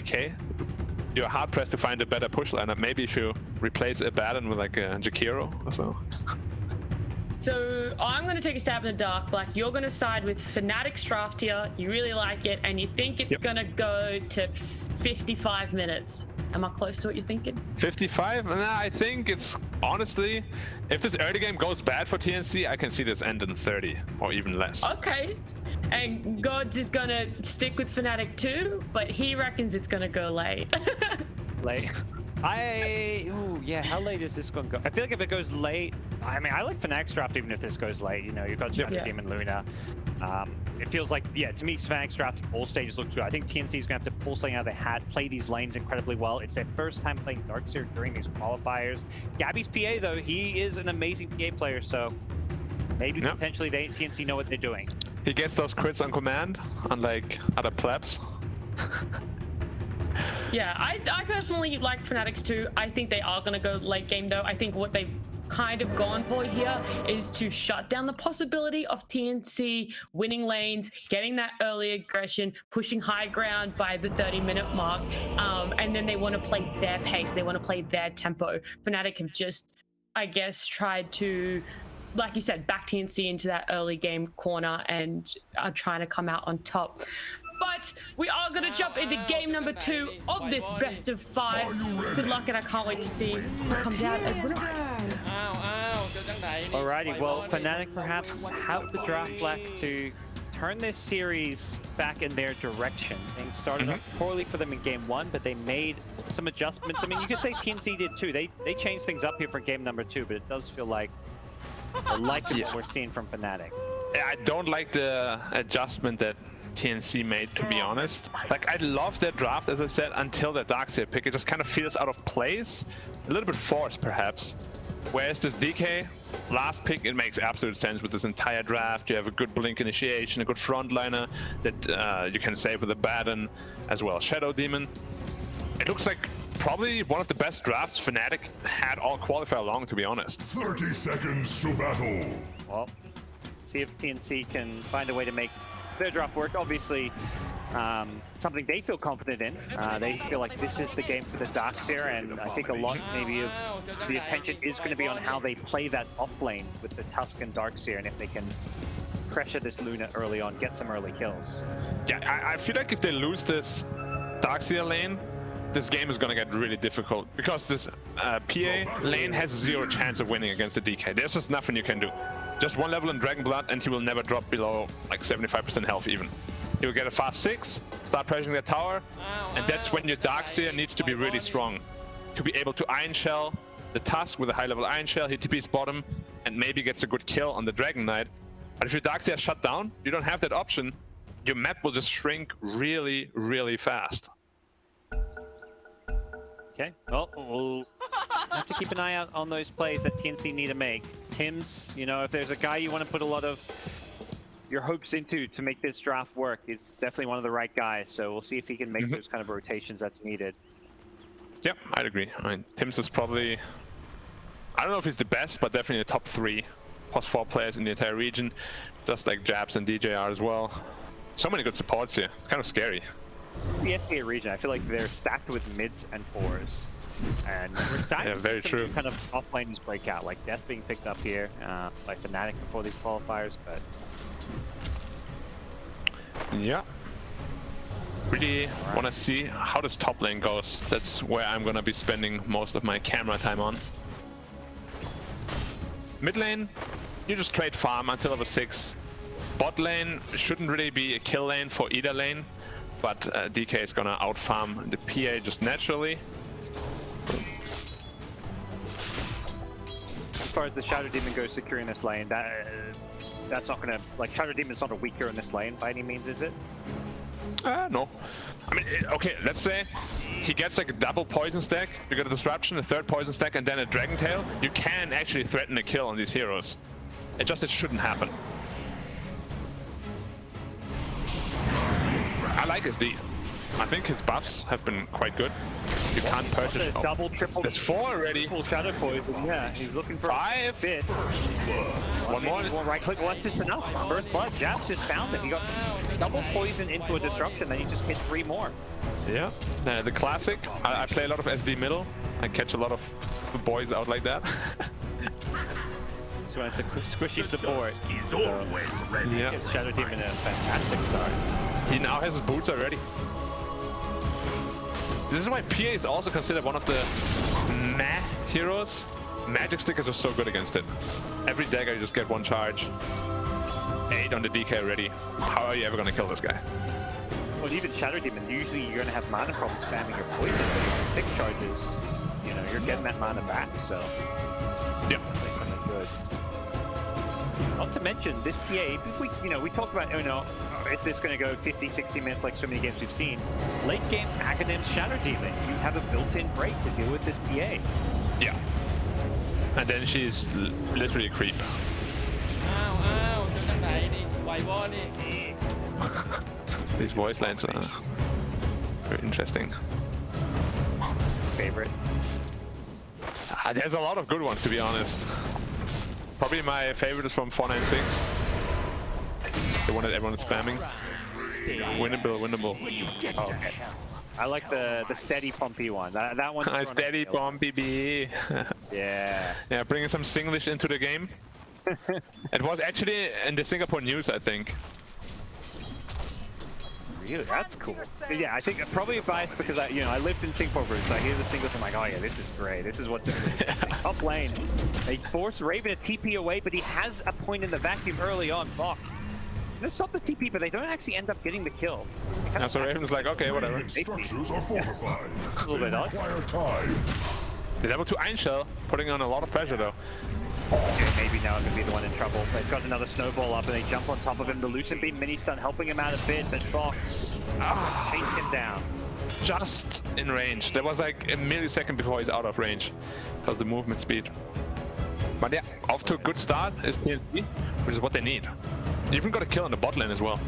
DK, you're hard pressed to find a better push lineup. Maybe if you replace Abaddon with like a Jakiro or so. So I'm going to take a stab in the dark. Black, you're going to side with Fanatic's draft here. You really like it, and you think it's going to go to 55 minutes. Am I close to what you're thinking? 55? Nah, I think it's honestly, if this early game goes bad for TNC, I can see this end in 30 or even less. Okay. And Gods is going to stick with Fanatic too, but he reckons it's going to go late. Late. Ooh, yeah, how late is this going to go? I feel like if it goes late, I mean, I like Fnatic's draft even if this goes late. You know, you've got Shadow Demon, Luna. It feels like, yeah, to me, Fnatic's draft, all stages look good. I think TNC is going to have to pull something out of their hat, play these lanes incredibly well. It's their first time playing Darkseer during these qualifiers. Gabby's PA, though, he is an amazing PA player, so maybe potentially TNC know what they're doing. He gets those crits on command, unlike other plebs. Yeah, I personally like Fanatics too. I think they are going to go late game though. I think what they've kind of gone for here is to shut down the possibility of TNC winning lanes, getting that early aggression, pushing high ground by the 30-minute mark, and then they want to play their pace. They want to play their tempo. Fnatic have just, I guess, tried to, like you said, back TNC into that early game corner and are trying to come out on top. But we are going to jump into game number 2 of this best of 5. Good luck, and I can't wait to see who comes out as winner. Alrighty, well, Fnatic perhaps have the draft left to turn this series back in their direction. Things started off poorly for them in game 1, but they made some adjustments. I mean, you could say TNC did too. They changed things up here for game number 2, but it does feel like what we're seeing from Fnatic. Yeah, I don't like the adjustment that TNC made, to be honest. Like, I love their draft, as I said, until the Darkseer pick. It just kind of feels out of place, a little bit forced perhaps. Whereas this DK last pick, it makes absolute sense with this entire draft. You have a good blink initiation, a good frontliner that you can save with Abaddon, as well as Shadow Demon. It looks like probably one of the best drafts Fnatic had all qualifier long, to be honest. 30 seconds to battle. Well, see if TNC can find a way to make their draft work. Obviously, something they feel confident in. They feel like this is the game for the Darkseer, and I think a lot maybe of the attention is going to be on how they play that off lane with the Tusk and Darkseer, and if they can pressure this Luna early on, get some early kills. Yeah, I feel like if they lose this Darkseer lane, this game is going to get really difficult, because this PA lane has 0 chance of winning against the DK. There's just nothing you can do. Just 1 level in Dragon Blood and he will never drop below like 75% health even. He will get a fast 6, start pressuring the tower, and that's when your Darkseer needs to be really strong. To be able to Iron Shell the Tusk with a high level Iron Shell, he TP's bottom, and maybe gets a good kill on the Dragon Knight. But if your Darkseer is shut down, you don't have that option. Your map will just shrink really, really fast. Okay, well, we'll have to keep an eye out on those plays that TNC need to make. Tim's, you know, if there's a guy you want to put a lot of your hopes into to make this draft work, he's definitely one of the right guys. So we'll see if he can make those kind of rotations that's needed. Yep, I'd agree. I mean, Tim's is probably, I don't know if he's the best, but definitely the top 3 plus 4 players in the entire region, just like Jabs and DJ are as well. So many good supports here. It's kind of scary. The FPA region, I feel like they're stacked with mids and 4s, and we're starting to see some kind of off-laners break out, like Death being picked up here by Fnatic before these qualifiers, but yeah, really want to see how this top lane goes. That's where I'm gonna be spending most of my camera time on. Mid lane, you just trade farm until level 6. Bot lane shouldn't really be a kill lane for either lane, but DK is gonna outfarm the PA just naturally. As far as the Shadow Demon goes securing this lane, that's not gonna, like, Shadow Demon's not a weak hero in this lane by any means, is it? No. I mean, okay, let's say he gets like a double poison stack, you get a disruption, a 3rd poison stack, and then a Dragon Tail. You can actually threaten a kill on these heroes. It shouldn't happen. I like his D. I think his buffs have been quite good. You can't purchase. Oh, Double, triple. there's 4 already. Triple shadow poison. Yeah, he's looking for 5. a bit. One more. Right click. Well, that's just enough. First blood. Jabs just found it. He got double poison into a disruption. Then he just gets 3 more. Yeah. The classic. I play a lot of SD middle. I catch a lot of boys out like that. So it's a squishy support. Is always ready. Yeah. Gives Shadow Demon a fantastic start. He now has his boots already. This is why PA is also considered one of the meh heroes. Magic stickers are so good against it. Every dagger you just get 1 charge. 8 on the DK already. How are you ever gonna kill this guy? Well, even Shadow Demon, usually you're gonna have mana from spamming your poison, but with stick charges, you know, you're getting that mana back, so Yep. play something good. Not to mention, this PA, we talked about, is this going to go 50, 60 minutes like so many games we've seen? Late game, Academ's Shadow Demon, you have a built-in break to deal with this PA. Yeah. And then she's literally a creep. These voice lines are very interesting. Favorite? There's a lot of good ones, to be honest. Probably my favorite is from 496. The one that everyone is spamming. Winnable. Oh, okay. I like the steady pumpy one. That one. Steady bumpy B. Yeah. Yeah, bringing some Singlish into the game. It was actually in the Singapore news, I think. Really, that's cool. But yeah, I think probably biased because I lived in Singapore for it, so I hear the singles. I'm like, oh yeah, this is great. This is what they're doing. Top lane. They force Raven to TP away, but he has a point in the vacuum early on. Fuck. They stop the TP, but they don't actually end up getting the kill. Yeah, so Raven's like, okay, whatever. Structures are fortified. A little bit odd. Require time. The level 2 Einshell putting on a lot of pressure though. Okay, maybe now I'm going to be the one in trouble. They've got another snowball up and they jump on top of him. The Lucent Beam mini stun helping him out a bit, but Fox chase him down. Just in range. There was like a millisecond before he's out of range because the movement speed. But yeah, off to a good start is TNC, which is what they need. You even got a kill on the bot lane as well.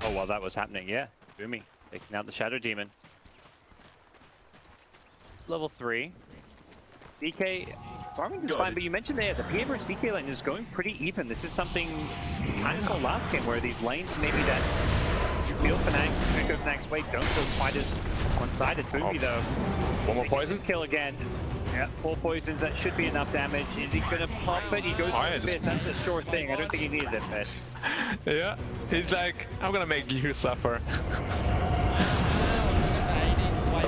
Oh, while that was happening, yeah. Boomy taking out the Shadow Demon. Level 3. DK farming is fine, but you mentioned there the PA versus DK lane is going pretty even. This is something you kind of saw last game where these lanes maybe that you feel Fanatic, Echo Fanatics way don't feel quite as one-sided. Boomy though. One more poison. Kill again. Yeah, 4 poisons, that should be enough damage. Is he gonna pop it? He goes for the bit. That's a sure thing. I don't think he needed it, but yeah, he's like, I'm gonna make you suffer.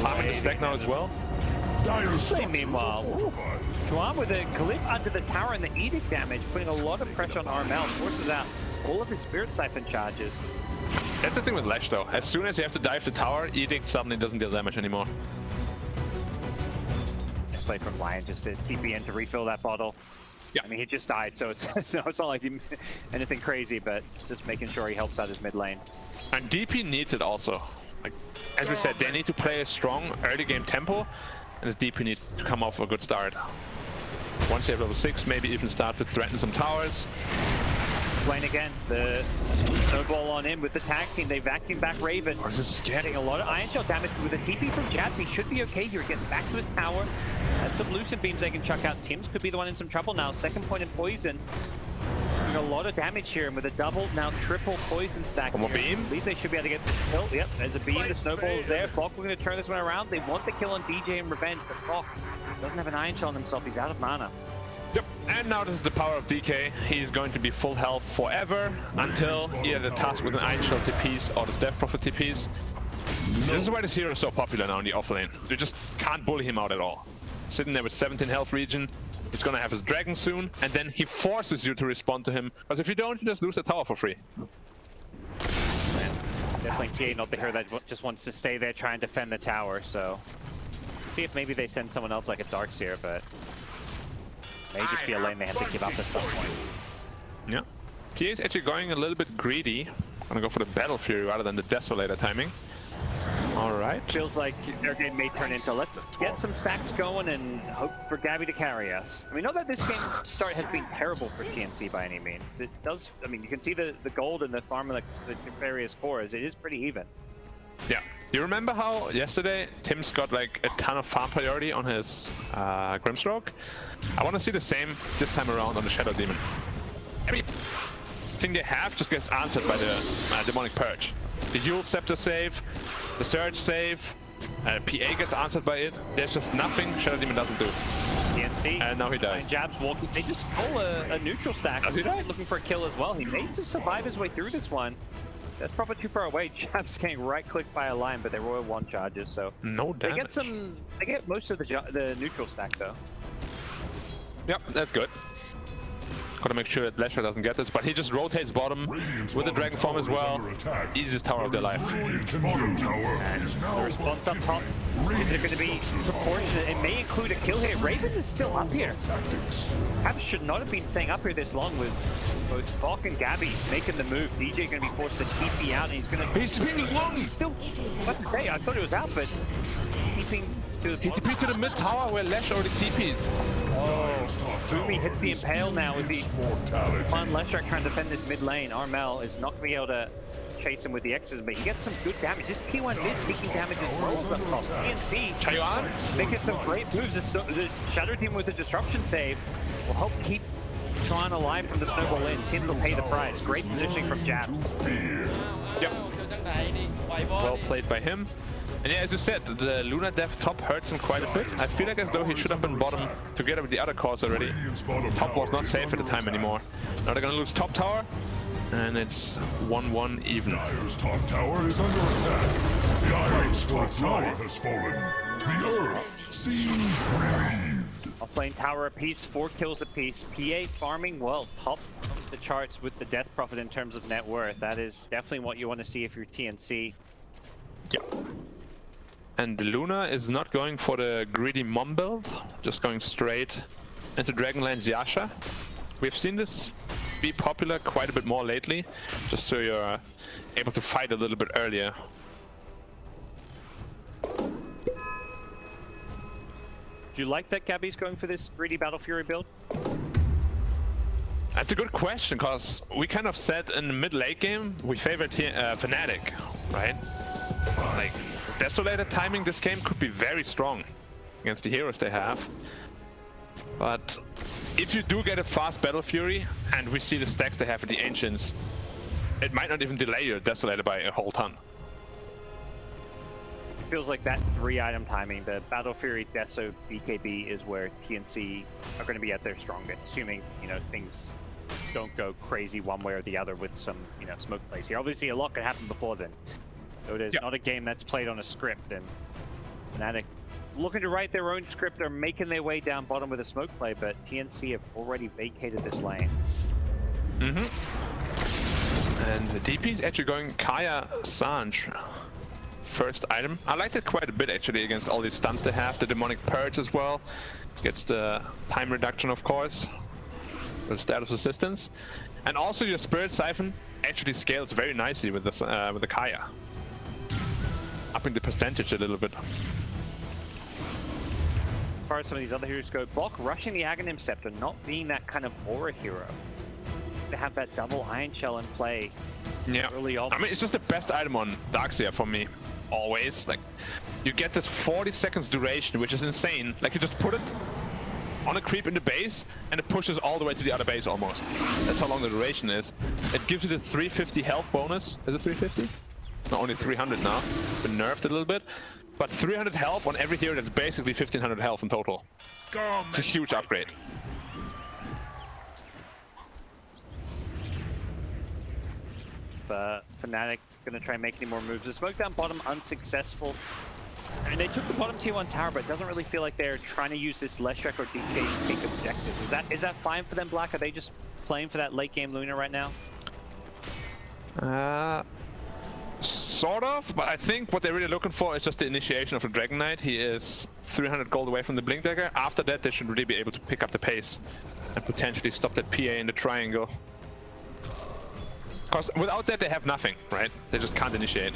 Farming the stack now as well. Dire structures Meanwhile, are fortified. Juan with a clip under the tower and the edict damage, putting a lot of pressure on Armel, forces out all of his Spirit Siphon charges. That's the thing with Lash though. As soon as you have to dive the tower, Edict suddenly doesn't deal damage anymore. Nice play from Lion just to TP in to refill that bottle. Yeah. I mean, he just died, so it's it's not like anything crazy, but just making sure he helps out his mid lane. And DP needs it also. Like, as we said, they need to play a strong early game tempo, and his DP needs to come off a good start. Once you have level 6, maybe even start to threaten some towers. Lane again, the snowball on him with the tag team. They vacuum back Raven. This is Getting a lot of Iron Shell damage with a TP from Jabs. He should be okay here. He gets back to his tower. Has some Lucent Beams they can chuck out. Tim's could be the one in some trouble now. Second point in poison. Doing a lot of damage here, and with a double, now triple poison stack. One more here. beam. I believe they should be able to get this kill. Yep, there's a beam. The snowball is there. Bok, we're going to turn this one around. They want the kill on DJ and Revenge, but Bok doesn't have an Iron Shell on himself. He's out of mana. Yep, and now this is the power of DK. He's going to be full health forever until either the task with an Iron Shell TPs or the Death Prophet TPs. This is why this hero is so popular now in the offlane. You just can't bully him out at all. Sitting there with 17 health regen, he's gonna have his dragon soon, and then he forces you to respond to him. Because if you don't, you just lose the tower for free. Definitely TA, not the hero that just wants to stay there, try and defend the tower, so... See if maybe they send someone else like a Darkseer, but... May just be a lane they have to give up at some point. Yeah. PA is actually going a little bit greedy. Gonna go for the Battle Fury rather than the Desolator timing. Alright. Feels like their game may turn into let's get some stacks going and hope for Gabby to carry us. I mean, not that this game start has been terrible for TNC by any means. It does, I mean, you can see the gold and the farm of the various cores. It is pretty even. Yeah. You remember how yesterday Tim's got like a ton of farm priority on his Grimstroke? I want to see the same this time around on the Shadow Demon. Everything they have just gets answered by the Demonic Purge. The Yule Scepter save, the Surge save, PA gets answered by it. There's just nothing Shadow Demon doesn't do. TNC. And now he dies. Jabs walking. They just stole a neutral stack. Does he die? Looking for a kill as well. He may just survive his way through this one. That's probably too far away. Jabs getting right-clicked by a line, but they Royal 1 charges, so no damage. They get some. They get most of the neutral stack though. Yep, that's good. Gotta make sure that Lesher doesn't get this, but he just rotates bottom with the Dragon Form as well. Easiest tower of their life. Bottom tower is The now response up top. Is it going to be proportionate? It may include a kill here. Raven is still up here. tactics. Habs should not have been staying up here this long with both Falk and Gabby making the move. DJ going to be forced to TP out, and he's going to. He's being long! Still, what to say? I thought it was out, but keeping to the. He TP'd to the mid tower where Lesh already TP'd. Boomy hits the Impale now with the Mortality. Fun Leshrac trying to defend this mid lane. Armel is not going to be able to chase him with the X's, but he gets some good damage. This T1 mid taking damage as well as up top. TNC Chayon? making some great moves. The Shadow Team with the Disruption save will help keep Tron alive from the Snowball Lane. Tim will pay the price. Great positioning from Jabs. Yep. Well played by him. And yeah, as you said, the Luna Death top hurts him quite a bit. I feel like as though he should have been bottom together with the other cores already. Top was not safe at the time anymore. Now they're gonna lose top tower, and it's 1-1 even. Dire's top tower is under attack. The Iron's top tower has fallen. The Earth seems relieved. Offlane tower apiece, 4 kills apiece. PA farming well, top of the charts with the Death Prophet in terms of net worth. That is definitely what you want to see if you're TNC. Yep. And Luna is not going for the greedy mom build, just going straight into Dragonlance's Yasha. We've seen this be popular quite a bit more lately, just so you're able to fight a little bit earlier. Do you like that Gabby's going for this greedy Battle Fury build? That's a good question, because we kind of said in the mid-late game we favored Fanatic, right? Like, Desolated timing this game could be very strong against the heroes they have. But if you do get a fast Battle Fury, and we see the stacks they have for the Ancients, it might not even delay your Desolated by a whole ton. It feels like that 3-item timing, the Battle Fury, Deso, BKB is where TNC are going to be at their strongest, assuming, you know, things don't go crazy one way or the other with some, you know, smoke plays here. Obviously, a lot could happen before then. So it is not a game that's played on a script, and Fnatic looking to write their own script. They're making their way down bottom with a smoke play, but TNC have already vacated this lane. And the DP is actually going Kaya Sanj. First item. I liked it quite a bit actually against all these stuns they have. The Demonic Purge as well. Gets the time reduction, of course, with status assistance. And also your Spirit Siphon actually scales very nicely with this with the Kaya. Upping the percentage a little bit. As far as some of these other heroes go, Bok rushing the Aghanim Scepter, not being that kind of aura hero. To have that double Iron Shell in play early on. I mean, it's just the best item on Darkseer for me, always. Like, you get this 40 seconds duration, which is insane. Like, you just put it on a creep in the base, and it pushes all the way to the other base almost. That's how long the duration is. It gives you the 350 health bonus. Is it 350? No, only 300 now. It's been nerfed a little bit. But 300 health on every hero, that's basically 1500 health in total. It's a huge upgrade. Fnatic gonna try and make any more moves. The smoke down bottom unsuccessful. I mean, they took the bottom tier 1 tower, but it doesn't really feel like they're trying to use this Leshrac or DK to take objective. Is that fine for them, Black? Are they just playing for that late game Luna right now? Sort of, but I think what they're really looking for is just the initiation of the Dragon Knight. He is 300 gold away from the Blink Dagger. After that, they should really be able to pick up the pace and potentially stop that PA in the triangle. Because without that, they have nothing, right? They just can't initiate.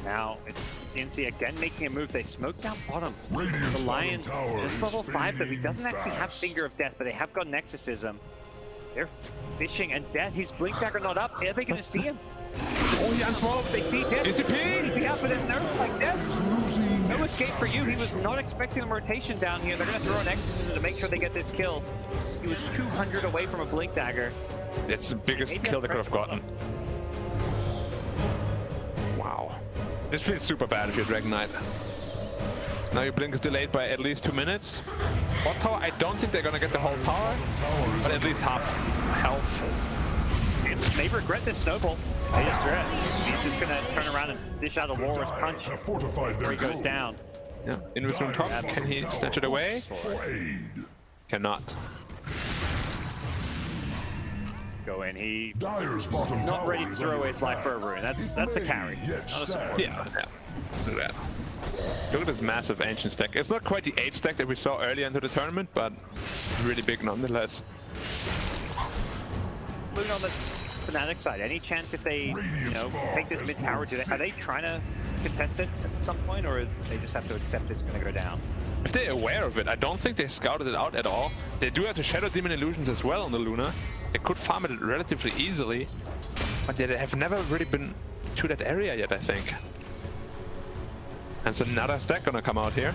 Now it's TNC again making a move. They smoke down bottom. Radiant's The Lion, bottom tower just is level 5, but he fading doesn't actually have fast. Finger of Death, but they have got Nexusism. They're fishing, and Death, his Blink Dagger not up. Are they going to see him? Oh, he unsmoked. They see him. Is the ping? Yeah, but it's no like death. Losing No escape for you. He was not expecting the rotation down here. They're going to throw an exorcism to make sure they get this kill. He was 200 away from a blink dagger. That's the biggest kill they could have gotten. Wow. This feels super bad if you're Dragon Knight. Now your blink is delayed by at least 2 minutes. Bot tower, I don't think they're gonna get the whole tower, but at least half health. And they regret this snowball. They just regret. He's just gonna turn around and dish out a walrus punch have fortified their before he goes goal. down. Yeah, Invis on top. Can he snatch it away? Blade. Cannot. Go in. He Dyer's bottom not tower ready to is throw under away his life attack. for a ruin. That's the carry. Yet Not a support. stand. Yeah. Do that. Look at this massive ancient stack. It's not quite the 8 stack that we saw earlier into the tournament, but really big nonetheless. Looking on the Fnatic side, any chance if they, take this mid tower, are they trying to contest it at some point, or they just have to accept it's going to go down? If they're aware of it, I don't think they scouted it out at all. They do have the Shadow Demon illusions as well on the Luna. They could farm it relatively easily, but they have never really been to that area yet, I think. And so another stack gonna come out here.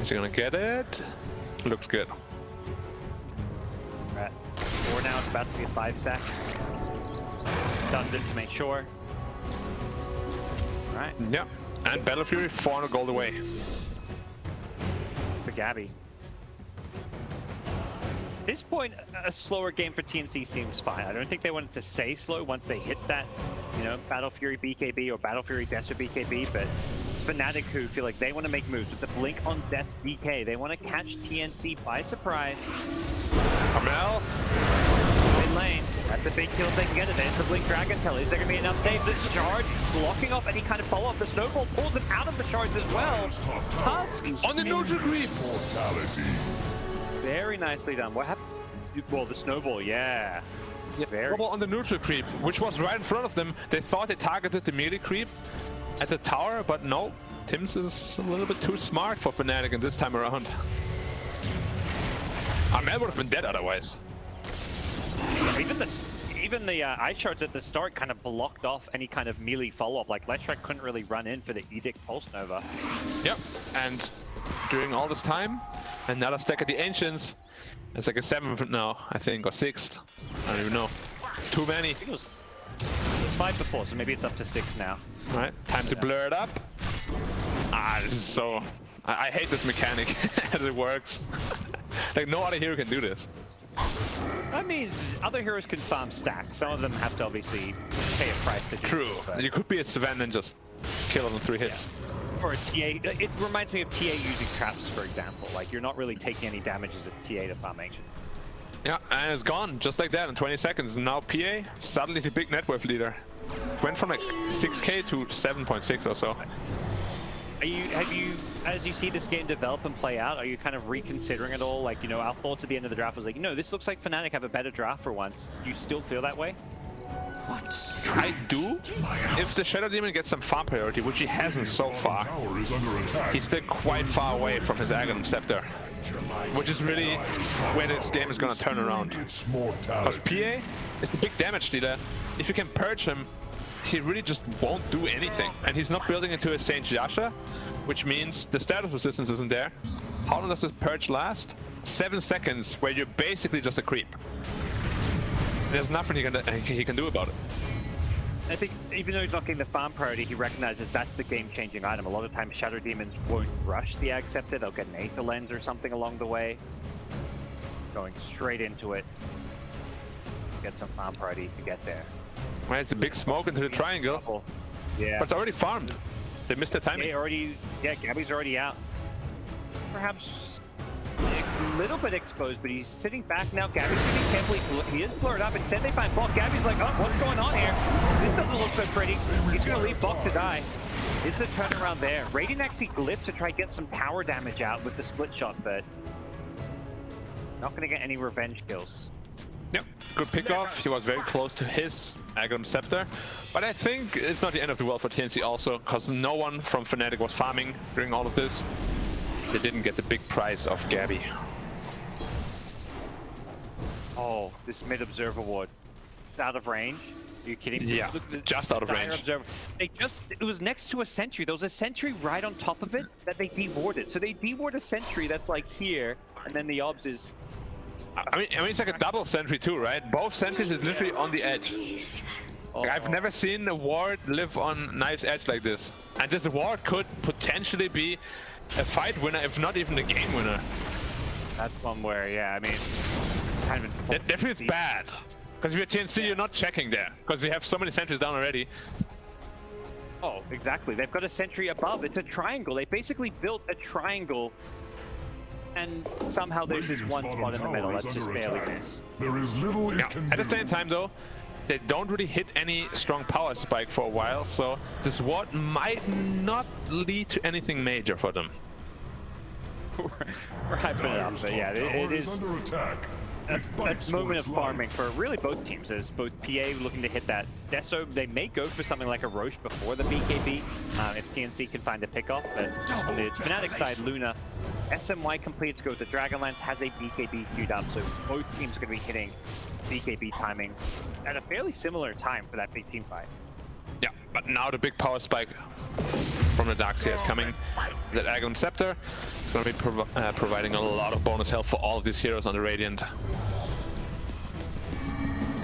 Is he gonna get it? Looks good. Right. 4 now, it's about to be a 5 stack. Stuns it to make sure. Alright, Yeah. And Battle Fury, 400 gold away. for Gabby. At this point, a slower game for TNC seems fine. I don't think they wanted to say slow once they hit that, Battle Fury BKB or Battle Fury Death or BKB, but Fnatic who feel like they want to make moves with the blink on Death's DK. They want to catch TNC by surprise. Carmel. Mid lane. That's a big kill if they can get it. There's the Blink Dragon Tail. Is there going to be enough save? This charge blocking off any kind of follow-up. The Snowball pulls him out of the charge as well. Tusk On the neutral creep. Mortality. very nicely done. What happened? Well, the Snowball, yeah. Very. Trouble on the neutral creep, which was right in front of them. They thought they targeted the melee creep at the tower, but no. Tims is a little bit too smart for Fnatic in this time around. Armel would have been dead otherwise. Even the ice shards at the start kind of blocked off any kind of melee follow-up. Like Leshrac couldn't really run in for the Edict Pulse Nova. Yep, and during all this time, another stack at the Ancients. It's like a 7th now, I think, or 6th. I don't even know. It's too many. I think it was 5 before, so maybe it's up to 6 now. Alright, time to blur it up. Ah, this is so... I hate this mechanic as it works. Like, no other hero can do this. I mean, other heroes can farm stacks. Some of them have to obviously pay a price to do True. so, but... You could be a Sven and just kill it in 3 hits. Or a TA. It reminds me of TA using traps, for example. Like, you're not really taking any damage as a TA to farm ancient. Yeah, and it's gone, just like that in 20 seconds. And now PA, suddenly the big net worth leader. Went from like 6k to 7.6 or so. Have you, as you see this game develop and play out, are you kind of reconsidering it all? Like, our thoughts at the end of the draft was like, this looks like Fnatic have a better draft for once. Do you still feel that way? I do. If the Shadow Demon gets some farm priority, which he hasn't so far, Tower is under attack. he's still quite far away from his Aghanim Scepter. Which is really where this game is gonna turn around. Its Because mortality. PA is the big damage dealer. If you can purge him, he really just won't do anything. And he's not building into a Saint Yasha, which means the status resistance isn't there. How long does this purge last? 7 seconds, where you're basically just a creep. There's nothing he can do about it. I think even though he's not getting the farm priority, he recognizes that's the game-changing item. A lot of times Shadow Demons won't rush the Ag Scepter. They'll get an Aether Lens or something along the way. Going straight into it. Get some farm priority to get there. Well, it's a big smoke into the triangle, Yeah. but it's already farmed. They missed their timing. Gabby's already out. Perhaps a little bit exposed, but he's sitting back now. Gabby's sitting carefully. He is blurred up. Instead, they find Bok. Gabby's like, oh, what's going on here? This doesn't look so pretty. He's going to leave Bok to die. Is the turnaround there? Radiant actually glyphed to try to get some tower damage out with the split shot, but not going to get any revenge kills. Yep, good pickoff. He was very close to his Aghanim Scepter. But I think it's not the end of the world for TNC also, because no one from Fnatic was farming during all of this. They didn't get the big prize of Gabby. Oh, this mid-observer ward. It's out of range. Are you kidding me? Yeah, just out of range. It was next to a sentry. There was a sentry right on top of it that they dewarded. So they deward a sentry that's like here, and then the obs is... I mean, it's like a double sentry too, right? Both sentries is literally on the edge. Like, I've never seen a ward live on knife's edge like this. And this ward could potentially be a fight winner, if not even a game winner. That's one where, yeah, I mean, kind of... That definitely is bad. Because if you're TNC, you're not checking there. Because you have so many sentries down already. Oh, exactly. They've got a sentry above. It's a triangle. They basically built a triangle. And somehow there's this one spot in the middle that's just barely missed. There is little it can At the same time though, they don't really hit any strong power spike for a while, so this ward might not lead to anything major for them. We're hyping it up, but yeah, it is under attack. a moment of farming for really both teams. As both PA looking to hit that Deso, they may go for something like a Roche before the BKB if TNC can find a pickoff. But on the Fnatic side, Luna, SMY completes to go with the Dragonlance, has a BKB queued up, so both teams are going to be hitting BKB timing at a fairly similar time for that big team fight. Yeah, but now the big power spike from the Darkseer is coming. That Aghanim Scepter is going to be providing a lot of bonus health for all of these heroes on the Radiant.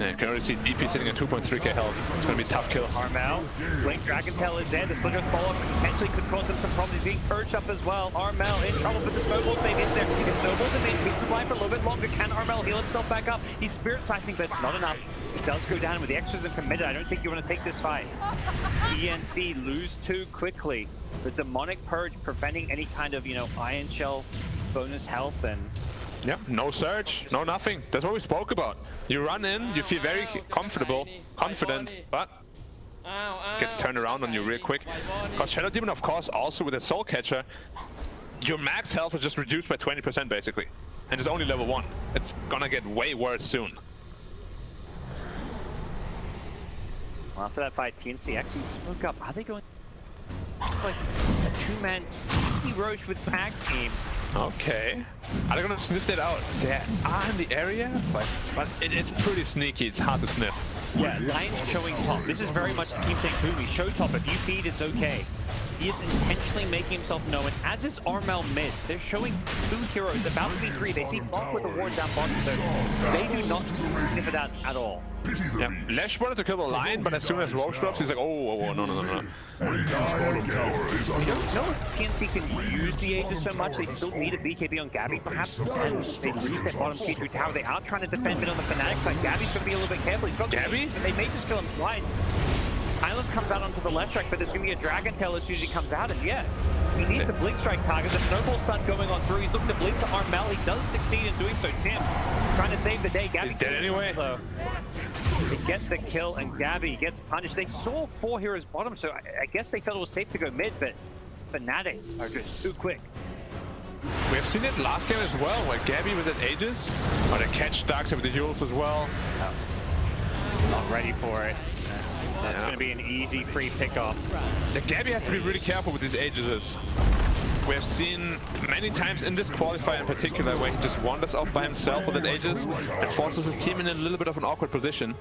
Yeah, you can already see DP sitting at 2.3k health. It's going to be a tough kill. Armel, Blink Dragon Tail is there. The Splinter follow-up potentially could cause him some problems. He's getting purged up as well. Armel in trouble, but the Snowball save is there. He can snowballs him in, keeps him alive for a little bit longer. Can Armel heal himself back up? He's Spirit Siphoning, but it's not enough. He does go down with the extras and committed. I don't think you want to take this fight. TNC lose too quickly. The Demonic Purge preventing any kind of, Iron Shell bonus health and... Yeah, no surge, no nothing. That's what we spoke about. You run in, you feel very comfortable, confident, but gets turned around on you real quick. Because Shadow Demon, of course, also with a Soul Catcher, your max health is just reduced by 20% basically. And it's only level 1. It's gonna get way worse soon. Well, after that fight, TNC actually spoke up. Are they going... It's like a two-man sneaky Roche with tag team. Okay. Are they gonna sniff that out? They are in the area, but it's pretty sneaky. It's hard to sniff. Yeah, Lion's showing top. This is very much the team saying, Boomy, show top. If you feed, it's okay. He is intentionally making himself known, as is Armel mid. They're showing two heroes, about to be three. They see Bach with the ward down bottom, so they do not sniff it out at all. Yeah, Lesh wanted to kill the Lion, but as soon as Roche drops, he's like, oh, no. You don't know if TNC can use the Aegis so much. They still need a BKB on Gabby, perhaps, and they lose their bottom T3 tower. They are trying to defend it on the Fnatic side. Gabby's going to be a little bit careful. He's got Gabby? And they may just kill him twice. Silence comes out onto the left track, but there's going to be a Dragon Tail as soon as he comes out, and yeah, he needs a Blink Strike target. The Snowball stun going on through. He's looking to blink to Armel. He does succeed in doing so. Tim's trying to save the day. Gabby's dead anyway. Though. He gets the kill, and Gabby gets punished. They saw 4 heroes bottom, so I guess they felt it was safe to go mid, but Fnatic are just too quick. We have seen it last game as well, where Gabby with an Aegis, or they catch Darkseer with the heals as well. Not ready for it. That's going to be an easy free pickoff. The Gabby has to be really careful with his Aegises. We have seen many times in this qualifier in particular where he just wanders off by himself with an Aegis and forces his team in a little bit of an awkward position.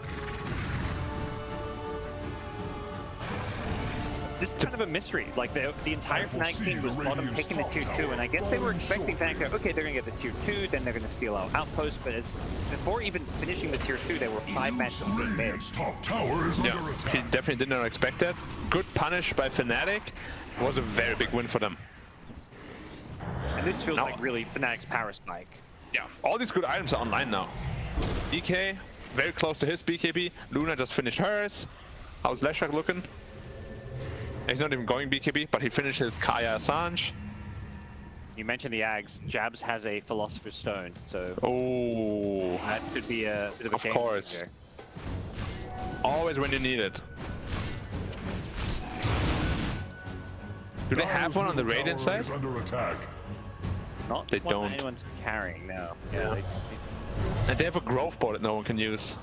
This is kind of a mystery. Like the entire Fnatic team was bottom picking the tier 2, and I guess they were expecting Fnatic to, okay, they're going to get the tier 2, then they're going to steal our outpost, but before even finishing the tier 2, they were 5 matches being mid. Yeah, he definitely did not expect that. Good punish by Fnatic. It was a very big win for them. And this feels like really Fnatic's power spike. Yeah, all these good items are online now. DK, very close to his BKB. Luna just finished hers. How's Leshak looking? He's not even going BKB, but he finished his Kaya Assange. You mentioned the Ags. Jabs has a Philosopher's Stone, so... Oh, that could be a bit of a game changer. Always when you need it. Do they have one on the Radiant side? Under attack. Not they one don't. that anyone's carrying, no. Yeah. And they have a growth board that no one can use.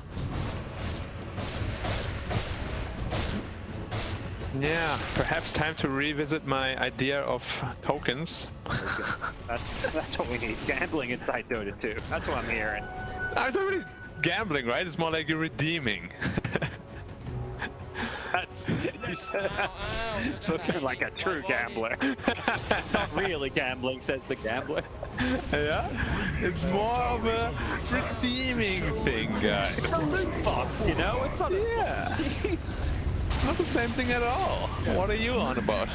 Yeah, perhaps time to revisit my idea of tokens. That's what we need. Gambling inside Dota 2. That's what I'm hearing. It's not really gambling, right? It's more like you're redeeming. He's looking like a true gambler. It's not really gambling, says the gambler. Yeah, it's more of a redeeming thing, guys. It's a loot box, you know? It's not. Yeah. Not the same thing at all. What are you on about?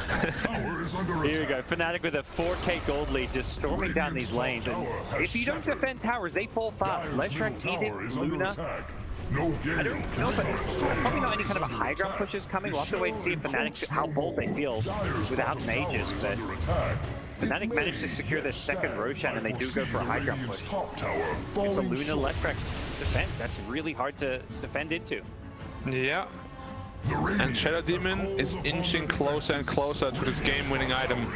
Here we go. Fnatic with a 4k gold lead, just storming down these lanes. And if you don't defend towers, they fall fast. Leshrac, Edith, Luna. I don't know, but probably not any kind of a high ground push is coming. We'll have to wait and see if Fnatic, how bold they feel without mages. But Fnatic managed to secure their second Roshan, and they do go for a high ground push. It's a Luna Leshrac defense. That's really hard to defend into. Yeah. And Shadow Demon is inching closer and closer to this game-winning item.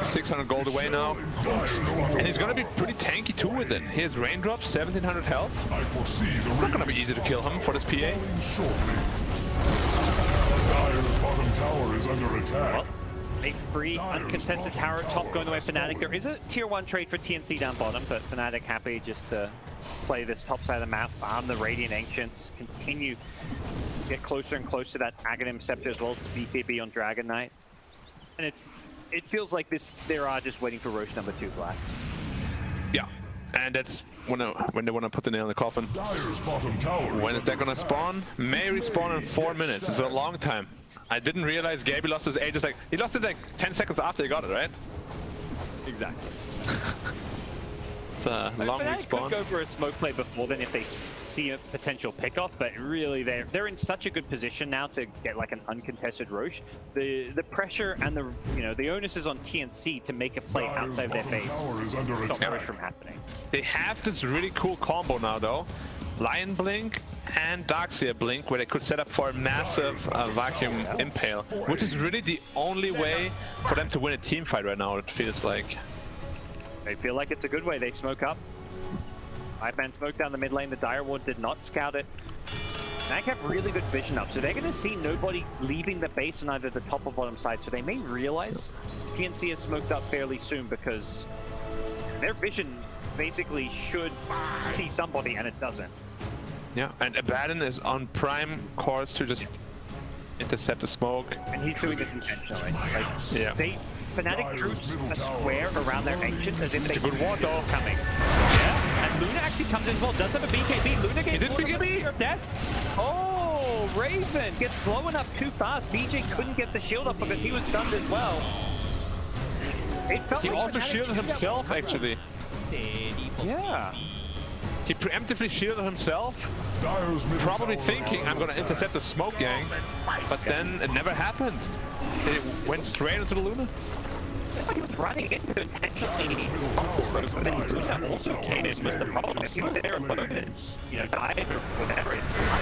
600 gold away now. And he's gonna be pretty tanky too with it. He has raindrops, 1700 health. It's not gonna be easy to kill him for this PA. Dire's bottom tower is under attack. Well, a free uncontested tower top going away Fnatic. There is a tier 1 trade for TNC down bottom, but Fnatic happy just to play this top side of the map, farm the Radiant Ancients, continue to get closer and closer to that Aghanim Scepter as well as the BKB on Dragon Knight. And it feels like they are just waiting for Roche number 2 Black. Yeah, and that's when they want to put the nail in the coffin. Dire's bottom tower When is that gonna spawn? May respawn in 4 minutes. It's a long time. I didn't realize Gaby lost his Aegis, like, he lost it like 10 seconds after he got it, right? Exactly. It's a long Fnatic respawn. could go for a smoke play before then if they see a potential pickoff, but really they're in such a good position now to get like an uncontested Roche. The pressure and the onus is on TNC to make a play outside of their face. Stop Roche from happening. They have this really cool combo now though. Lion Blink and Darkseer Blink, where they could set up for a massive vacuum impale, which is really the only way for them to win a team fight right now, it feels like. They feel like it's a good way. They smoke up. 5-man smoke down the mid lane. The Dire Ward did not scout it. Fnatic have really good vision up, so they're going to see nobody leaving the base on either the top or bottom side, so they may realize TNC is smoked up fairly soon because their vision basically should see somebody and it doesn't. Yeah, and Abaddon is on prime course to just intercept the smoke. And he's doing this intentionally. Like, yeah. Fnatic drew a square around their Ancients as if they good ward though. Coming. Yeah, and Luna actually comes in as well, does have a BKB. Luna gets BKB of death. Oh, Raven gets slowing up too fast. BJ couldn't get the shield up because he was stunned as well. It felt He like also Fnatic shielded himself actually. Yeah. He preemptively shielded himself, probably thinking I'm gonna intercept the smoke gang, but then it never happened. It went straight into the Luna. He was running into intentionally but then Luna also came in with the problem. He was there above it, died or whatever.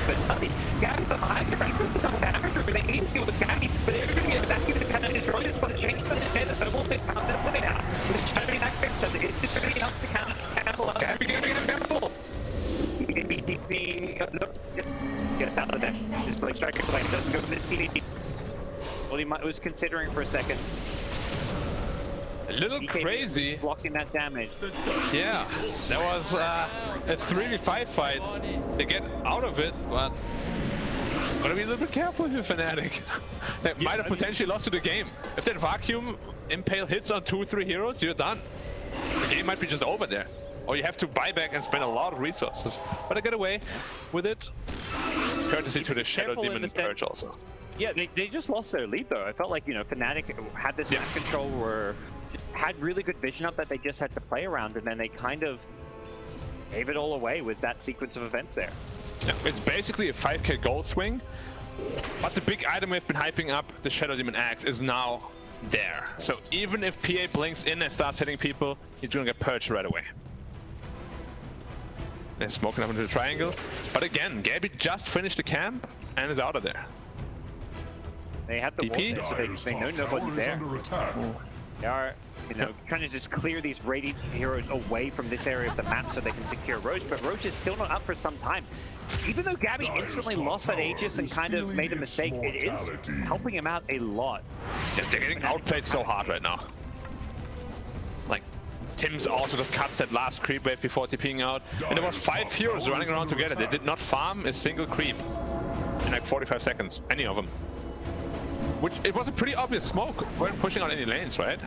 But suddenly, Gabby's behind him, right? He's double damage, or they need to deal with Gabby, but they're going to get back to kind of destroy this, but the change for the head, the snowball sit down, they're putting out. With the Chinese aspect, it's just going to be enough to cancel out. Gabby, careful! Maybe DP, get us out of there. Just like striker play, doesn't go to this PvP. Well, he was considering for a second. A little crazy. Blocking that damage. Yeah, that was a 3v5 fight. They get out of it, but gotta be a little bit careful with Fnatic. They might have potentially lost to the game. If that vacuum impale hits on 2-3 heroes, you're done. The game might be just over there. Or you have to buy back and spend a lot of resources. But I get away with it. Courtesy to the Shadow Demon Purge also. Yeah, they just lost their lead though. I felt like, Fnatic had this map control had really good vision up that they just had to play around, and then they kind of gave it all away with that sequence of events there. Yeah, it's basically a 5k gold swing, but the big item we've been hyping up, the Shadow Demon Axe, is now there. So even if PA blinks in and starts hitting people, he's gonna get purged right away. They're smoking up into the triangle, but again, Gabby just finished the camp and is out of there. They have the DP? wall there, so they know nobody's there. They are, trying to just clear these Radiant heroes away from this area of the map so they can secure Roche, but Roche is still not up for some time. Even though Gabby instantly lost that Aegis and kind of made a mistake, it is helping him out a lot. Yeah, they're getting outplayed so hard right now. Like, Tim's also just cuts that last creep wave before TPing out, and there was 5 heroes running around together. They did not farm a single creep. in like 45 seconds, any of them. Which, it was a pretty obvious smoke. Weren't pushing on any lanes, right?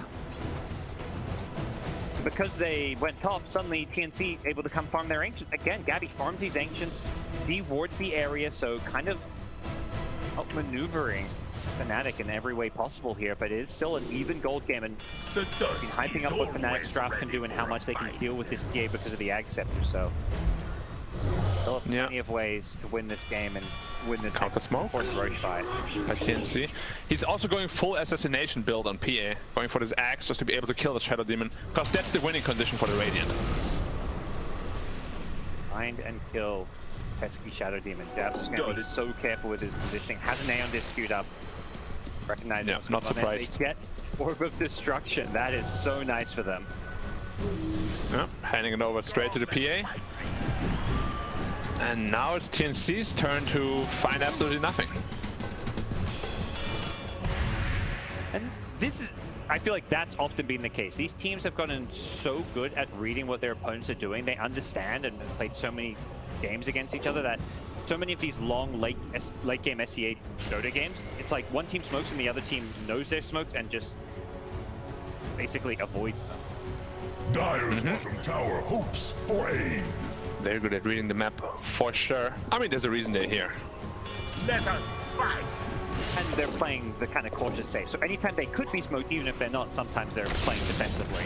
Because they went top, suddenly TNC able to come farm their Ancients. Again, Gabby farms these Ancients, dewards the area, so kind of outmaneuvering Fnatic in every way possible here, but it is still an even gold game, and hyping up what Fnatic's draft can do and how much they can deal with this PA because of the Ag Scepter, so still have plenty of ways to win this game and win this counter smoke Roche fight. By TNC. He's also going full assassination build on PA, going for this axe just to be able to kill the Shadow Demon, because that's the winning condition for the Radiant. Find and kill pesky Shadow Demon. Jab's going to be so careful with his positioning. Has an Aeon queued up. Recognize yeah, not surprised. They get Orb of Destruction. That is so nice for them. Yeah, handing it over straight to the PA. And now it's TNC's turn to find absolutely nothing. And this is, I feel like that's often been the case. These teams have gotten so good at reading what their opponents are doing. They understand and have played so many games against each other that so many of these long late game SEA Dota games, it's like one team smokes and the other team knows they're smoked and just basically avoids them. Dire's bottom tower hopes for aid. They're good at reading the map for sure. I mean, there's a reason they're here. Let us fight! And they're playing the kind of cautious safe. So anytime they could be smoked, even if they're not, sometimes they're playing defensively.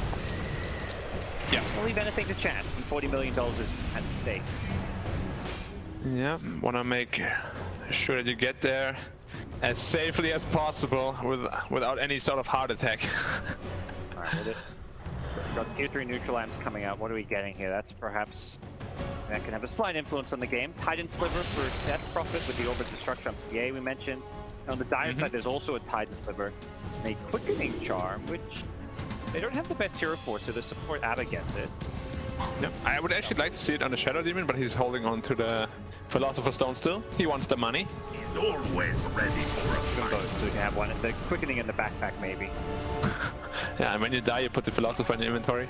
Yeah. Don't leave anything to chance, and $40 million is at stake. Yeah, want to make sure that you get there as safely as possible without any sort of heart attack. Alright, with it. We've got tier 3 neutral amps coming out. What are we getting here? That's perhaps... that can have a slight influence on the game. Titan Sliver for Death Prophet with the Orb of Destruction on PA we mentioned. And on the Dire side, there's also a Titan Sliver and a Quickening Charm, which they don't have the best hero for, so the support Abba gets it. Yep. I would actually like to see it on the Shadow Demon, but he's holding on to the Philosopher's Stone still. He wants the money. He's always ready for a fight. Both, so we can have one. The Quickening in the backpack, maybe. Yeah, and when you die, you put the Philosopher in your inventory.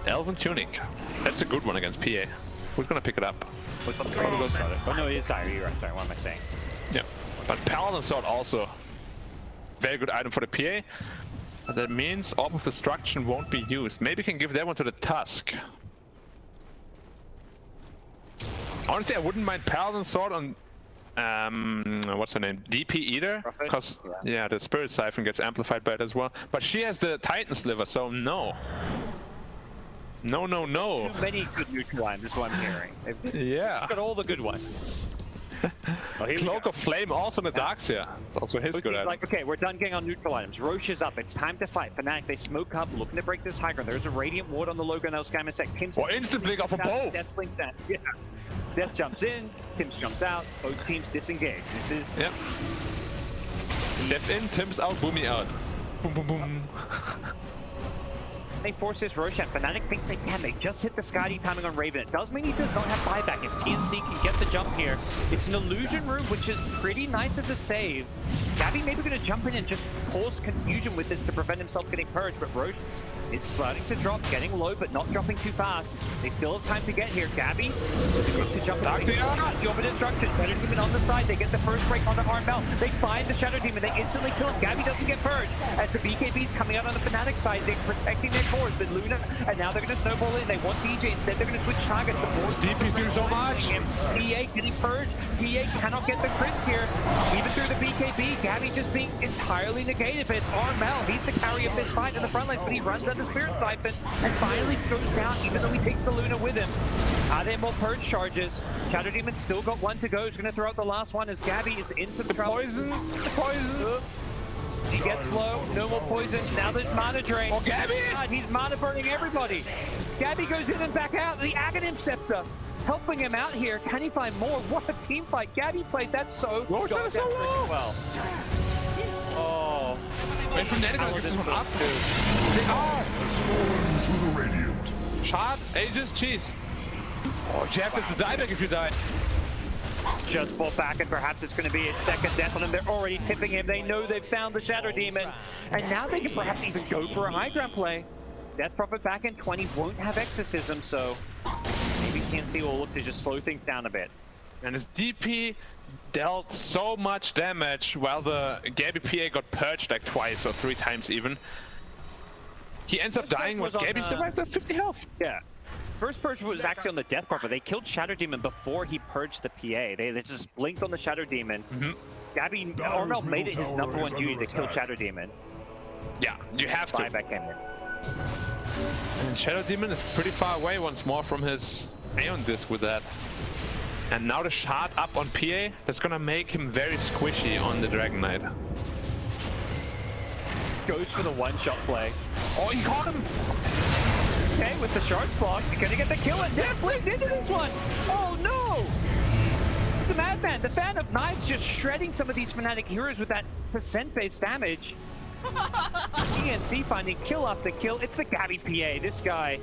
Elven Tunic. That's a good one against PA. Who's gonna pick it up? Oh no, it is Dire. You're right. Sorry, what am I saying? Yeah, but Paladin Sword also very good item for the PA. But that means Orb of Destruction won't be used. Maybe can give that one to the Tusk. Honestly, I wouldn't mind Paladin Sword on what's her name? DP either, because yeah, the Spirit Siphon gets amplified by it as well. But she has the Titan Sliver, so no. No, no, no. Too many good neutral lines is what I'm hearing. Yeah. She's got all the good ones. Cloak of Flame also in the Darkseer. It's also his good item. Like, okay, we're done getting on neutral items. Roche is up. It's time to fight. Fnatic, they smoke up, looking to break this high ground. There's a Radiant Ward on the logo now. Skymasec. Tim's instant blink off of both. Death blinks out. Yeah. Death jumps in. Tim's jumps out. Both teams disengage. This is. Yep. Death in, Tim's out, Boomy out. Boom, boom, boom. They force this Roshan. Fnatic think they can. They just hit the Skadi timing on Raven. It does mean he does not have buyback. If TNC can get the jump here, it's an illusion room, which is pretty nice as a save. Gabby maybe going to jump in and just cause confusion with this to prevent himself getting purged, but Roche is starting to drop, getting low, but not dropping too fast. They still have time to get here. Gabby to jump in. The Orb of Destruction. Shadow Demon on the side. They get the first break onto Armel. They find the Shadow Demon. They instantly kill him. Gabby doesn't get purged. As the BKB's coming out on the Fnatic side, they're protecting their cores. But Luna, and now they're going to snowball in. They want DJ. Instead, they're going to switch targets. The Force DP do so much. PA getting purged. PA cannot get the crits here. Even through the BKB, Gabby just being entirely negated. But it's Armel. He's the carry of this fight in the front lines, but he runs out the Spirit Siphon and finally goes down, even though he takes the Luna with him. Are there more purge charges? Shadow Demon still got one to go. He's going to throw out the last one as Gabby is in some trouble. Poison! Poison! He gets low. No more poison. Now there's mana drain. Oh, Gabby! God, he's mana burning everybody. Gabby goes in and back out. The Aghanim Scepter helping him out here. Can he find more? What a team fight. Gabby played that so goddamn well. Oh. Wait, Fnatic gives this one up. They are fallen to the Radiant. Shard, Aegis, cheese. Oh, Jeff has to die back if you die. Just pull back, and perhaps it's going to be a second death on him. They're already tipping him. They know they've found the Shadow Demon. And now they can perhaps even go for a high ground play. Death Prophet back in 20 won't have Exorcism, so maybe TNC will look to just slow things down a bit. And his DP dealt so much damage while the Gabby PA got purged like twice or 3 times even. He ends up dying with Gabby survives at 50 health. Yeah. First purge was actually on the Death Prophet. They killed Shadow Demon before he purged the PA. They just blinked on the Shadow Demon. Gabby, Ormel made it his #1 duty to kill Shadow Demon. Yeah, you have to. Buyback came in. And Shadow Demon is pretty far away once more from his Aeon Disc with that. And now the shard up on PA, that's gonna make him very squishy on the Dragon Knight. Goes for the one-shot play. Oh, he caught him! Okay, with the shards block, he's gonna get the kill and Death blinked into this one! Oh no! It's a madman. The Fan of Knives just shredding some of these Fnatic heroes with that percent-based damage. TNC finding kill after kill. It's the Gabby PA. This guy,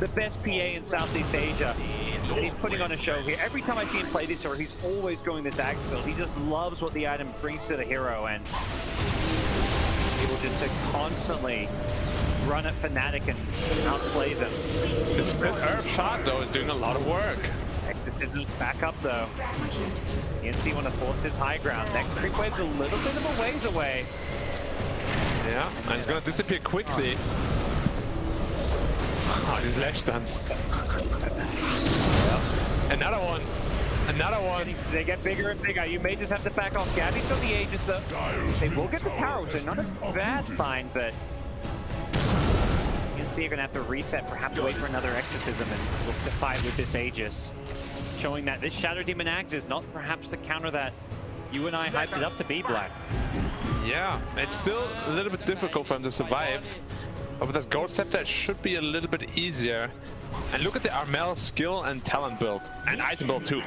the best PA in Southeast Asia. And he's putting on a show here. Every time I see him play this hero, he's always going this Axe build. He just loves what the item brings to the hero, and able just to constantly run at Fnatic and outplay them. This Earth shot though is doing a lot of work. Exorcism's back up though. TNC want to force his high ground. Next creep wave's a little bit of a ways away. Yeah, and he's gonna disappear quickly. Oh, these ledge stuns. Another one. Another one. They get bigger and bigger. You may just have to back off. Gabby's got the Aegis though. They will get the tower, which is not a bad find, but TNC are gonna have to reset, perhaps wait for another Exorcism and look to fight with this Aegis. Showing that this Shadow Demon Axe is not perhaps the counter that you and I hyped it up to be, Black. Yeah, it's still a little bit difficult for him to survive. But with this Gold Scepter, it should be a little bit easier. And look at the Armel skill and talent build, and item build too.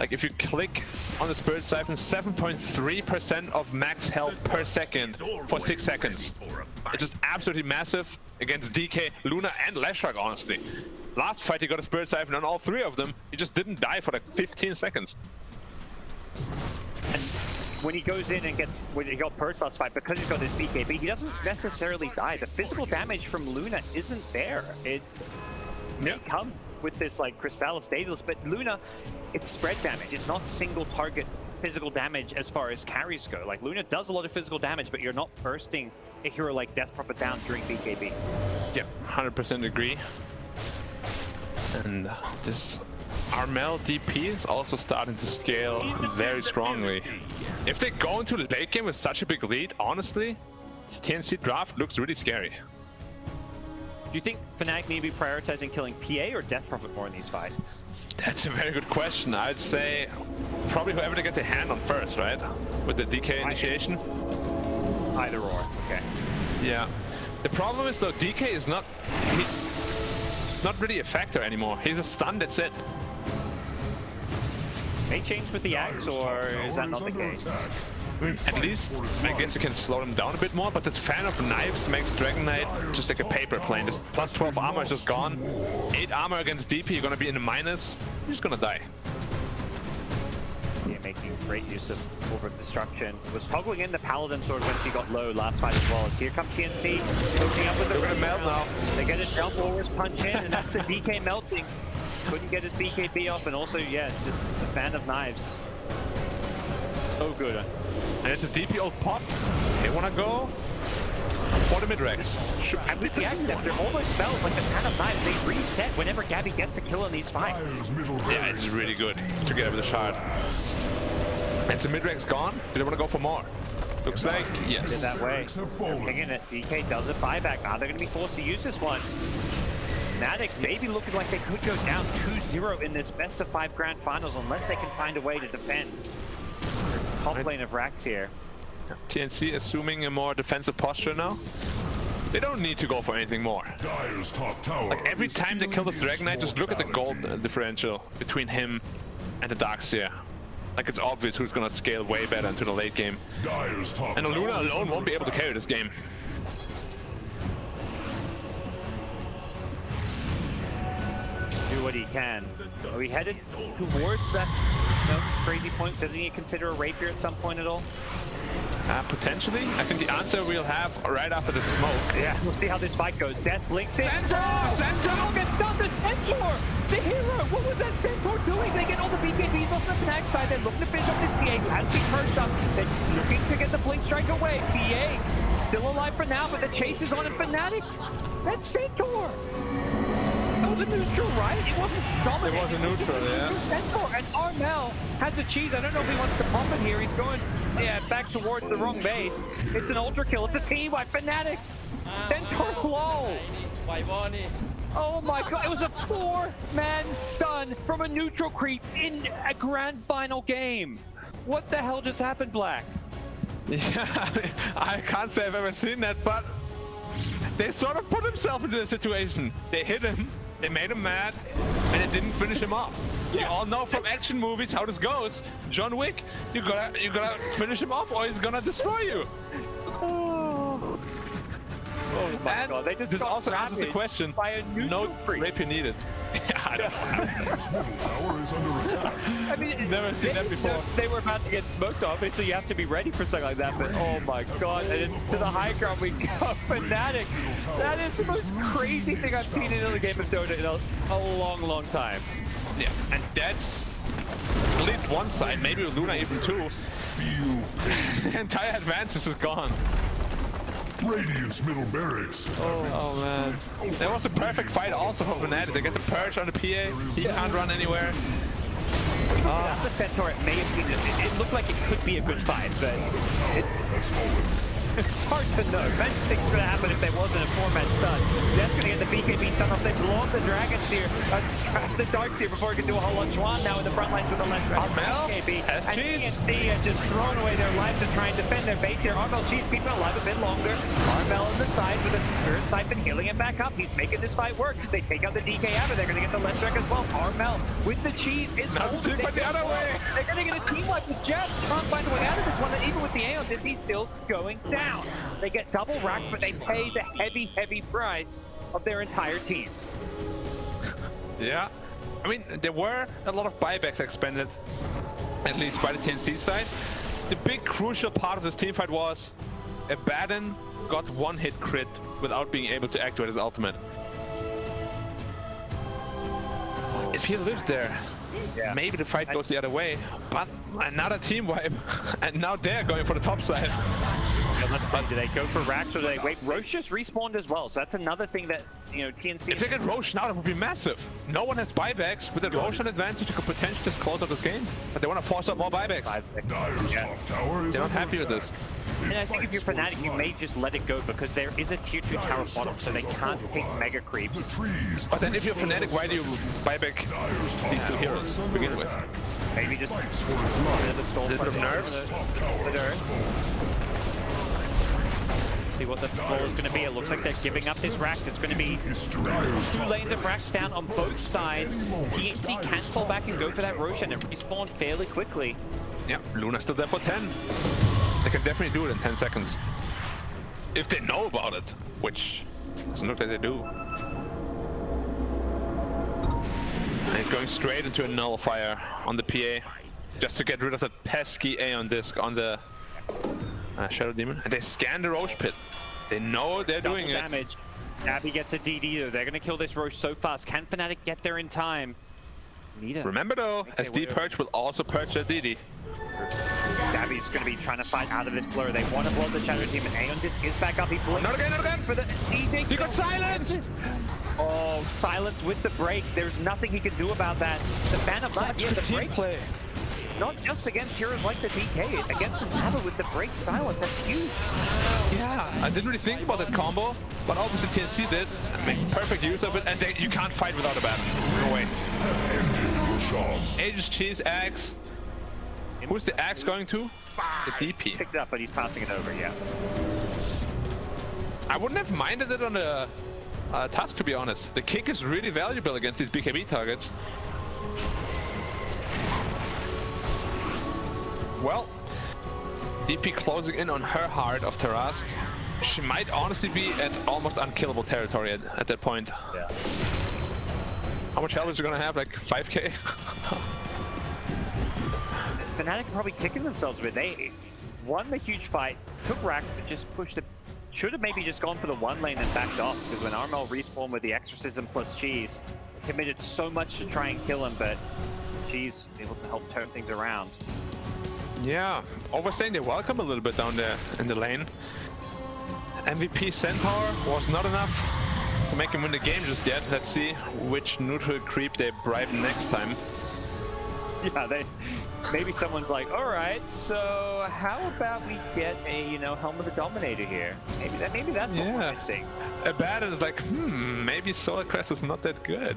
Like if you click on the Spirit Siphon, 7.3% of max health per second for 6 seconds. It's just absolutely massive against DK, Luna, and Leshrac, honestly. Last fight he got a Spirit Siphon on all 3 of them. He just didn't die for like 15 seconds. And when he goes in and gets, when he got purged last fight, because he's got his BKB, he doesn't necessarily die. The physical damage from Luna isn't there. It may come with this like Crystallis Daedalus, but Luna, it's spread damage. It's not single target physical damage as far as carries go. Like Luna does a lot of physical damage, but you're not bursting a hero like Death Prophet down during BKB. Yeah, 100% agree. And this Armel DP is also starting to scale very strongly. If they go into the late game with such a big lead, honestly, this TNC draft looks really scary. Do you think Fnatic need to be prioritizing killing PA or Death Prophet more in these fights? That's a very good question. I'd say probably whoever they get their hand on first, right? With the DK initiation. Either or, okay. Yeah. The problem is though, DK is not, he's not really a factor anymore. He's a stun, that's it. May change with the Axe, or is that not the case? At least, I guess you can slow them down a bit more, but this Fan of Knives makes Dragon Knight just like a paper plane. This plus 12 armor is just gone. 8 armor against DP, you're gonna be in the minus. You're just gonna die. Yeah, making great use of Over Destruction. Was toggling in the Paladin sword when she got low last fight as well. As here comes TNC, hooking up with the They're gonna melt now. They get a jump always punch in, and that's the DK melting. Couldn't get his BKB off, and also, yeah, just the Fan of Knives. So good. And it's a DP ult pop. They wanna go for the mid-rex. And with the Axe, they're almost spells like the Fan of Knives. They reset whenever Gabby gets a kill in these fights. Yeah, it's really good to get over the shard. And so mid-rex gone. Do they wanna go for more? Looks like yes. Did that way. Pinging it. DK does it. Buyback. Now they're gonna be forced to use this one. Fnatic maybe looking like they could go down 2-0 in this best-of-5 grand finals unless they can find a way to defend. Top lane of Rax here. TNC assuming a more defensive posture now. They don't need to go for anything more. Like every time they kill this Dragon Knight, just look at the gold differential between him and the Darkseer. Like it's obvious who's gonna scale way better into the late game. And Luna alone won't be able to carry this game. Do what he can. Are we headed towards that crazy point? Doesn't he consider a rapier at some point at all? Potentially. I think the answer we'll have right after the smoke. Yeah, we'll see how this fight goes. Death blinks in. Centaur! Centaur gets stunned. The Centaur! The hero! What was that Centaur doing? They get all the BKBs off the Fnatic side. They're looking to finish up this PA. Has been perched up. They're looking to get the blink strike away. PA still alive for now, but the chase is on in Fnatic. That's Centaur! That was a neutral, right? It wasn't dominant. It was a neutral, yeah. Centaur, and Armel has a cheese. I don't know if he wants to pump it here. He's going, back towards the wrong base. It's an ultra kill. It's a team by Fnatic. Centaur low. Oh my god, it was a 4-man stun from a neutral creep in a grand final game. What the hell just happened, Black? Yeah, I can't say I've ever seen that, but they sort of put themselves into the situation. They hit him, they made him mad, and it didn't finish him off. You all know from action movies how this goes. John Wick, you gotta finish him off or he's gonna destroy you. Oh my god, they just this got also answers the ravaged question, by a neutral no creep. rapier needed. I don't know. Radiant's middle tower is under attack. I mean, Never seen that before. They were about to get smoked off, so you have to be ready for something like that. But oh my god, and it's to the high ground we go. Fnatic. That is the most crazy thing I've seen in a game of Dota in a long, long time. Yeah, and that's at least one side, maybe with Luna even two. The entire advantage is gone. Radiant's middle barracks. Oh man. That was a perfect fight also for Fnatic. They get the perch on the PA. He can't run anywhere. Without the Centaur, it may have been. It looked like it could be a good fight, but it's hard to know. Many things could happen if there wasn't a 4-man stun. That's going to get the BKB stun off. They've lost the dragons here, the darks here before he can do a whole lot. Juan now in the front lines with the left BKB. And TNC has just thrown away their lives to try and defend their base here. Armel Cheese keeping it alive a bit longer. Armel on the side with a Spirit Siphon healing him back up. He's making this fight work. They take out the DK Abba. They're going to get the left track as well. Armel with the cheese is holding. But the other way. They're going to get a team wipe with Jets. Can't find a way out of this one. And even with the A on this, he's still going down. They get double racks, but they pay the heavy, heavy price of their entire team. Yeah. I mean, there were a lot of buybacks expended, at least by the TNC side. The big crucial part of this team fight was Abaddon got one hit crit without being able to activate his ultimate. If he lives there, maybe the fight goes the other way, but another team wipe, and now they're going for the top side. Let's see, do they go for racks or do they wait? Roche just respawned as well, so that's another thing that, you know, TNC... If they get Roche now, that would be massive. No one has buybacks. With a Roche on advantage, you could potentially just close out this game. But they want to force up more buybacks. Dyer's top tower is They're not under happy with attack. this. And I think if you're Fnatic, you may just let it go because there is a tier 2 tower bottom, so they can't take mega creeps. Trees. But then if you're Fnatic, why do you buy back Dyer's top these two tower heroes is to under begin with? attack. Maybe just Fights for its a bit life. of the storm Little bit of nerves. Top tower The has fallen. see what the flow is going to be. It looks like they're giving up this racks. It's going to be Dyer's 2 top lanes of racks down on both sides. TNC can fall back and go for that Roche and it respawn fairly quickly. Yeah, Luna's still there for 10. They can definitely do it in 10 seconds. If they know about it, which doesn't look like they do. And he's going straight into a nullifier on the PA, just to get rid of that pesky Aeon disc on the Shadow Demon. And they scan the Roche pit. They know they're doing it. Damage. Abby gets a DD though. They're going to kill this Roche so fast. Can Fnatic get there in time? Need it. Remember though, SD Perch will also perch their DD. Abby's going to be trying to fight out of this blur. They want to blow the Shadow Demon. Aeon disc is back up. He blinks. Not again, not again! For the DD. He got silenced! Oh, silence with the break. There's nothing he can do about that. The Phantom Knife, yeah, the break. play. Not just against heroes like the DK, against Abba with the break silence. That's huge. Yeah, I didn't really think about that combo, but obviously TNC did. Make perfect use of it, and you can't fight without a battle. No way. Aegis Cheese Axe. Who's the axe going to? The DP. Picks it up, but he's passing it over, yeah. I wouldn't have minded it on the task, to be honest. The kick is really valuable against these BKB targets. Well, DP closing in on her heart of Tarask. She might honestly be at almost unkillable territory at that point. Yeah. How much health is she gonna have? Like 5k? Fnatic are probably kicking themselves a bit. won the huge fight, took rack, but just pushed it. Should have maybe just gone for the one lane and backed off, because when Armel respawned with the Exorcism plus Cheese, committed so much to try and kill him, but Cheese able to help turn things around. Yeah, overstaying their welcome a little bit down there in the lane. MVP Centaur was not enough to make him win the game just yet. Let's see which neutral creep they bribe next time. Yeah, maybe someone's like, all right, so how about we get a, you know, Helm of the Dominator here? Maybe that's what we're missing. Abaddon is like, maybe Solar Crest is not that good.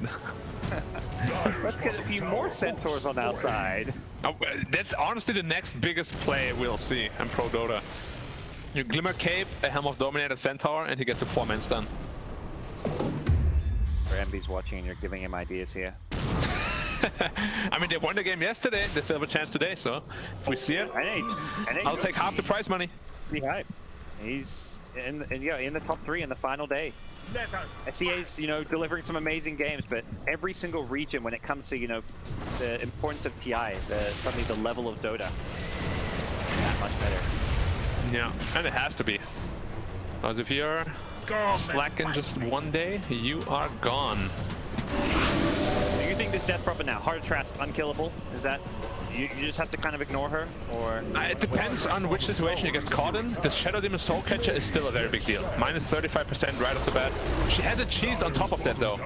Let's get a few more Centaurs on outside. Oh, that's honestly the next biggest play we'll see in Pro Dota. You Glimmer Cape, a Helm of Dominator Centaur, and he gets a 4-man stun. MB's watching and you're giving him ideas here. I mean, they won the game yesterday. They still have a chance today, so if we see it, I'll take half the prize money. He's in the top 3 in the final day. SEA's, you know, delivering some amazing games, but every single region when it comes to, you know, the importance of TI, suddenly the level of Dota, that much better. Yeah, and it has to be. Because if you're slacking just one day, you are gone. Do you think this Death Prophet now, Heart of Trask, unkillable? Is that, you just have to kind of ignore her, or? It depends on which situation you get caught in. The Shadow Demon Soul Catcher is still a very big deal. Minus 35% right off the bat. She has a cheese on top of that though.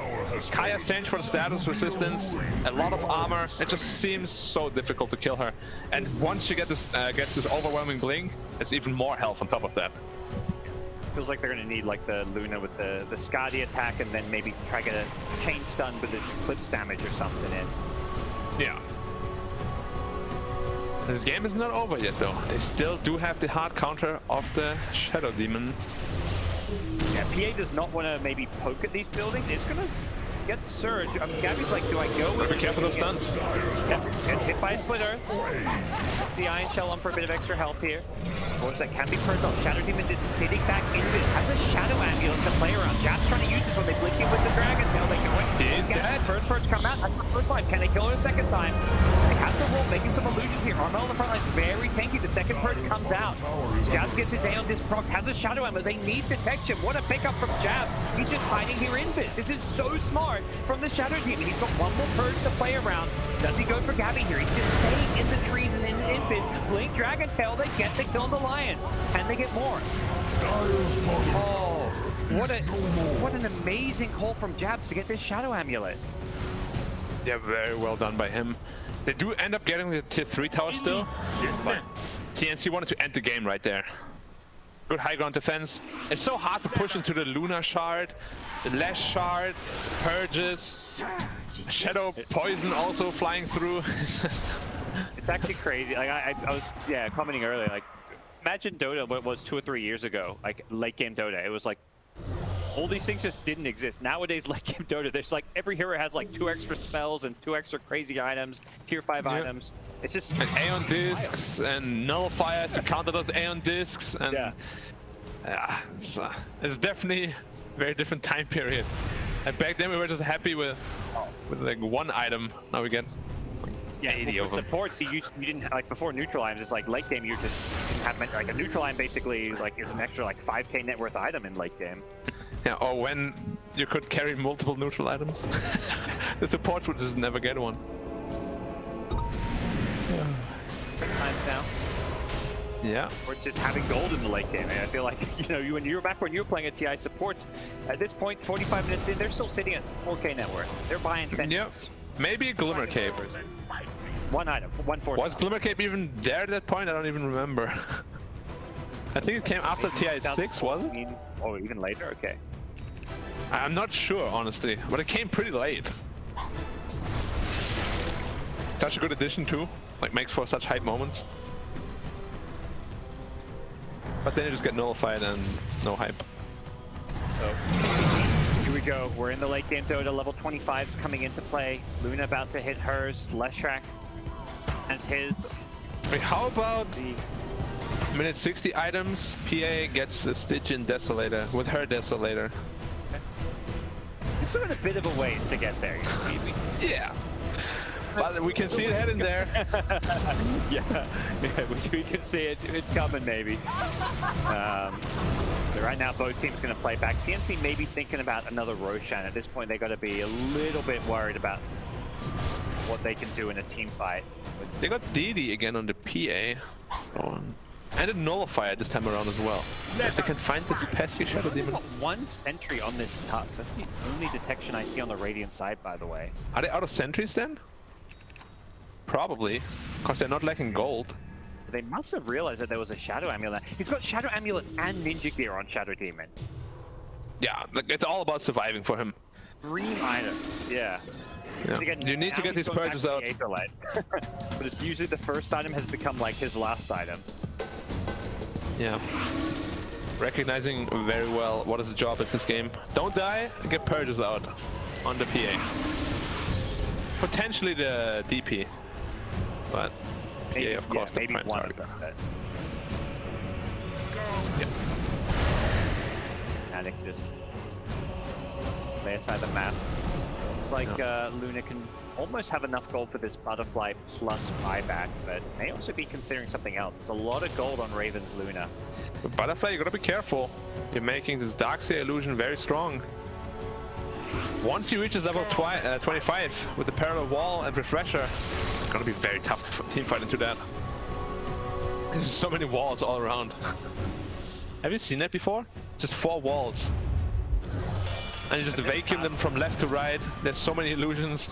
Kaya's changed for the status resistance, a lot of armor. It just seems so difficult to kill her. And once she gets this overwhelming blink, it's even more health on top of that. Feels like they're going to need like the Luna with the Skadi attack, and then maybe try to get a chain stun with the Eclipse damage or something in. Yeah. This game is not over yet though. They still do have the hard counter of the Shadow Demon. Yeah, PA does not want to maybe poke at these buildings. It's going to get Surge. I mean, Gabby's like, do I go with it? Be careful of stuns. Yep, gets hit by a Split Earth. Gets the Iron Shell on for a bit of extra health here. Forms that can be purged off. Shadow Demon is sitting back in this. Has a Shadow Ambulance to play around. Jab's trying to use this when they blink in with the Dragon Tail. They can win. He's dead. First purge come out. That's the first life. Can they kill her a second time? They have the roll, making some illusions here. Armel on the front line is very tanky. The second purge comes out. Jabs gets his Aeon Disc proc. Has a Shadow Ammo. They need protection. What a pickup from Jabs. He's just hiding here in this. This is so smart from the Shadow Demon. He's got one more purge to play around. Does he go for Gabby here? He's just staying in the trees and in Invis. Blink Dragon Tail. They get the kill on the Lion. Can they get more? Oh, what an amazing call from Jabs to get this Shadow Amulet. Yeah, very well done by him. They do end up getting the tier 3 tower still, but TNC wanted to end the game right there. Good high ground defense. It's so hard to push into the Luna Shard, the Lash Shard, Purges, Shadow Poison also flying through. It's actually crazy. Like I was commenting earlier, like imagine Dota what it was 2 or 3 years ago, like late game Dota. It was like all these things just didn't exist. Nowadays, late game Dota, there's like every hero has like 2 extra spells and 2 extra crazy items, tier 5 items. It's just and Aeon Discs and Nullifiers to counter those Aeon Discs, and it's definitely a very different time period. And back then we were just happy with like 1 item. Now we get 80 of them. Supports you didn't like before neutral items. It's like late game you just didn't have like a neutral item basically like is an extra like 5k net worth item in late game. Yeah, or when you could carry multiple neutral items. The supports would just never get one. Times now. Yeah. Or it's just having gold in the late game. And I feel like, you know, when you were playing at TI supports, at this point, 45 minutes in, they're still sitting at 4k net worth. They're buying Sentinels. Yep. Maybe a Glimmer Cape. 1 item, 1 4. Was Glimmer Cape even there at that point? I don't even remember. I think it came after TI6, was it? Oh, even later? Okay. I'm not sure, honestly, but it came pretty late. Such a good addition too, like makes for such hype moments. But then you just get nullified and no hype. So, here we go. We're in the late game Dota. Level 25's coming into play. Luna about to hit hers. Leshrak has his. Wait, how about minute 60 items? PA gets a Stygian Desolator with her Desolator. Okay. It's sort of a bit of a ways to get there. Yeah. But we can see it heading there. yeah, we can see it coming maybe. But right now, both teams going to play back. TNC may be thinking about another Roshan. At this point, they got to be a little bit worried about what they can do in a team fight. They got DD again on the PA. And a Nullifier this time around as well. If they can find this pesky Shadow Demon. Got one sentry on this tusk. That's the only detection I see on the Radiant side, by the way. Are they out of sentries then? Probably, because they're not lacking gold. They must have realized that there was a Shadow Amulet. He's got Shadow Amulet and Ninja Gear on Shadow Demon. Yeah, like, it's all about surviving for him. 3 items, yeah. Yeah. You need to get these purges out. But it's usually the first item has become like his last item. Yeah. Recognizing very well what is the job in this game. Don't die, get purges out on the PA. Potentially the DP. But PA, of course, the prime target. Yeah. Fanatic just lay aside the map. Looks like Luna can almost have enough gold for this butterfly plus buyback, but may also be considering something else. There's a lot of gold on Raven's Luna. But butterfly, you gotta be careful. You're making this Darkseer illusion very strong. Once he reaches level 25 with the parallel wall and refresher, it's gonna be very tough to team fight into that. There's so many walls all around. Have you seen that before? Just 4 walls. And you just vacuum them from left to right. There's so many illusions.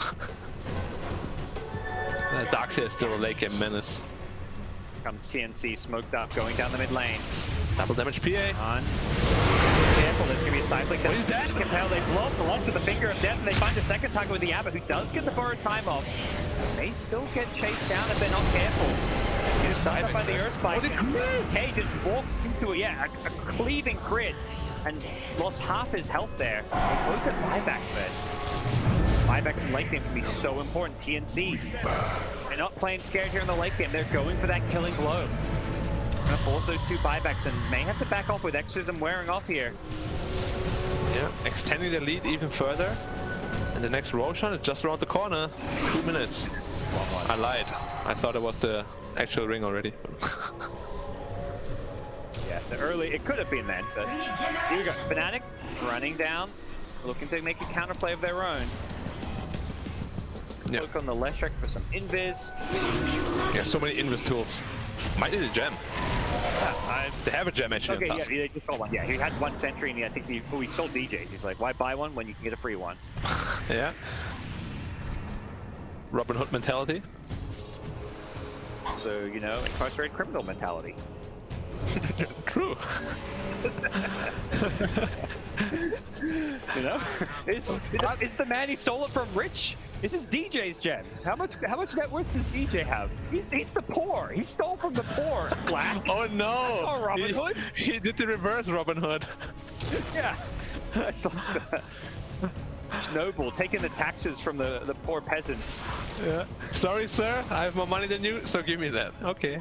Darkseer is still a late game menace. Comes TNC, smoked up, going down the mid lane. Double damage PA. On. Careful, there's gonna be a cyclic. He's dead. Compel, they blow up the launch with the finger of death, and they find a second target with the Abbot, who does get the borrowed time off. They still get chased down if they're not careful. Get signed up by the Earth Spike. K just walks into a cleaving crit and lost half his health there. They both at buyback but buybacks in late game can be so important. TNC, they're not playing scared here in the late game. They're going for that killing blow. Gonna force those 2 buybacks and may have to back off with Exorcism wearing off here. Yeah, extending the lead even further. And the next Roshan is just around the corner. 2 minutes. I lied. I thought it was the actual ring already. Yeah, the early, it could have been then, but here we go. Fanatic running down, looking to make a counterplay of their own. Yeah. Look on the left track for some invis. Yeah, so many invis tools. Might need a gem. They have a gem actually. Okay, yeah, they just got one. Yeah, he had 1 sentry and I think he sold DJs. He's like, why buy one when you can get a free one? Yeah. Robin Hood mentality. So, you know, incarcerated criminal mentality. True. You know, is the man he stole it from rich? This is DJ's gem. How much net worth does DJ have? He's the poor. He stole from the poor. Black. Oh no! Oh, Robin Hood. He did the reverse Robin Hood. Yeah. It's like noble, taking the taxes from the poor peasants. Yeah. Sorry, sir. I have more money than you, so give me that. Okay.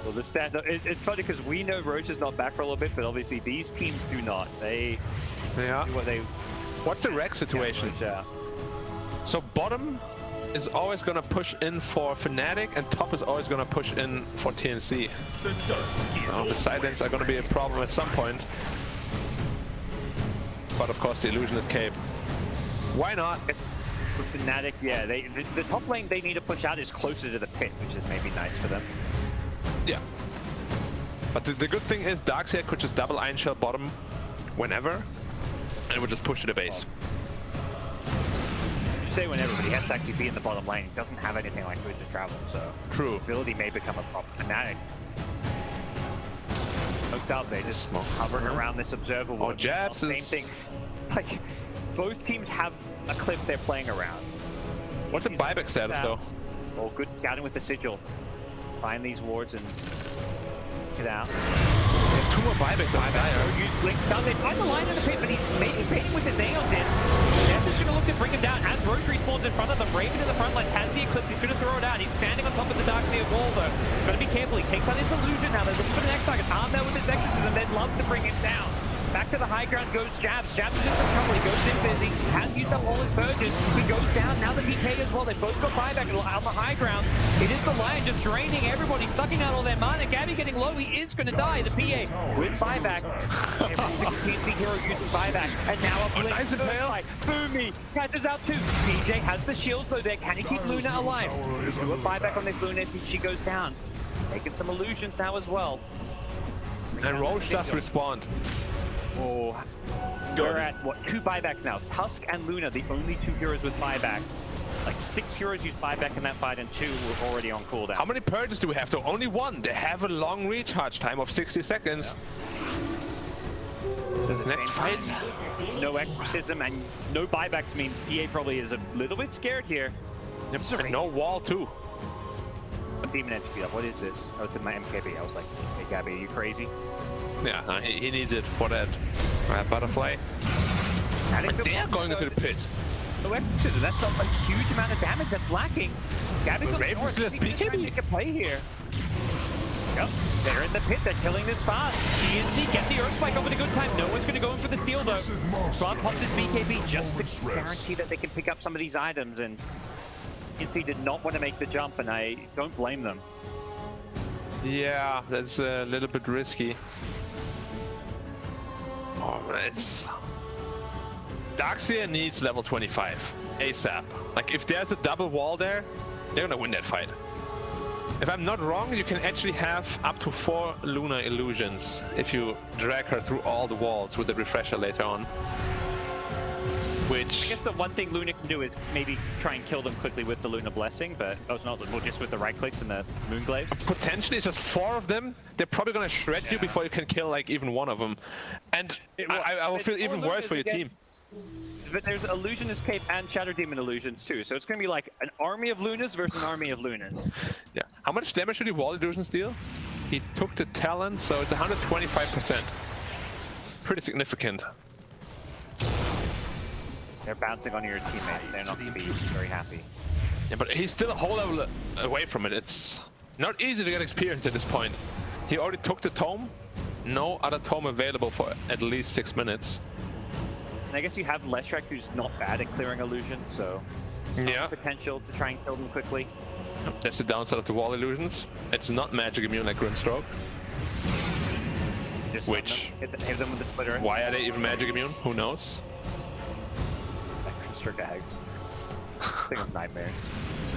Well, the stand. It's funny because we know Roche is not back for a little bit, but obviously these teams do not. They do what they. What's the rec situation? So bottom is always gonna push in for Fnatic, and top is always gonna push in for TNC. The side lanes are gonna be a problem at some point. But of course, the Illusionist Cape. Why not? Yes. For Fnatic, yeah, the top lane they need to push out is closer to the pit, which is maybe nice for them. Yeah. But the good thing is Darkseer could just double Iron Shell bottom whenever, and it would just push to the base. You say whenever, but he has to actually be in the bottom lane. He doesn't have anything like food to travel, so true. Ability may become a problem. Fnatic. Hooked up, they just hovering around this observer wall. Oh, jabs Same thing. Like, both teams have a clip they're playing around. What's the buyback status though? Oh, good scouting with the sigil. Find these wards and get out. There's 2 more buybacks on Now they find the line in the pit, but he's maybe baiting with his Aeon Disc. Jess is going to look to bring him down as Rosary spawns in front of them. Raven in the front lines has the Eclipse. He's going to throw it out. He's standing on top of the Darkseer wall though. Got to be careful. He takes out his illusion now. They're looking for the next target. Armed there with his Exorcism. They'd love to bring him down. Back to the high ground goes Jabs. Jabs is in some trouble. He goes in busy. Has used up all his purges. He goes down. Now the DK as well. They both got buyback on the high ground. It is the Lion just draining everybody, sucking out all their mana. Gabby getting low. He is going to die. The PA with buyback. Every single TNC hero using buyback. And now a blink. Nice fail. Boomy catches out too. DJ has the shield, so there. Can he keep Luna alive? Do a buyback on this Luna if she goes down. Making some illusions now as well. And Roche does respond. Oh, we're at what, 2 buybacks now. Tusk and Luna, the only 2 heroes with buyback. Like 6 heroes used buyback in that fight, and 2 were already on cooldown. How many purges do we have? Though only 1. They have a long recharge time of 60 seconds. This next fight, no exorcism and no buybacks means PA probably is a little bit scared here. and no wall too. Demon Edge speed up. What is this? Oh, it's in my MKB. I was like, hey Gabby, are you crazy? Yeah, he needs it for that butterfly. And they are going into the pit. No exorcism. That's a huge amount of damage that's lacking. Gabby's on the north. He's trying to make a play here. Yep, they're in the pit. They're killing this fast. TNC get the Earth Spike up at a good time. No one's going to go in for the steal though. Tron pops his BKB just to guarantee that they can pick up some of these items, and TNC did not want to make the jump, and I don't blame them. Yeah, that's a little bit risky. Oh, it's... Darkseer needs level 25 ASAP. Like, if there's a double wall there, they're gonna win that fight. If I'm not wrong, you can actually have up to 4 Lunar illusions if you drag her through all the walls with the refresher later on. Which... I guess the one thing Luna can do is maybe try and kill them quickly with the Lunar Blessing, but it's not just with the right clicks and the Moonglaives. Potentially, it's just 4 of them. They're probably gonna shred you before you can kill like even one of them. And I will feel even worse for your team. But there's Illusionist Cape and Shadow Demon Illusions too, so it's going to be like an army of Lunas versus an army of Lunas. Yeah. How much damage did the wall illusions deal? He took the talent, so it's 125%. Pretty significant. They're bouncing on your teammates. They're not going to be very happy. Yeah, but he's still a whole level away from it. It's not easy to get experience at this point. He already took the tome. No other tome available for at least 6 minutes. And I guess you have Leshrac, who's not bad at clearing illusion, so some potential to try and kill them quickly. That's the downside of the wall illusions. It's not magic immune like Grimstroke. Just which hit them with the splitter. Why are they even magic immune? Who knows? Like Grimstroke eggs. Think of nightmares.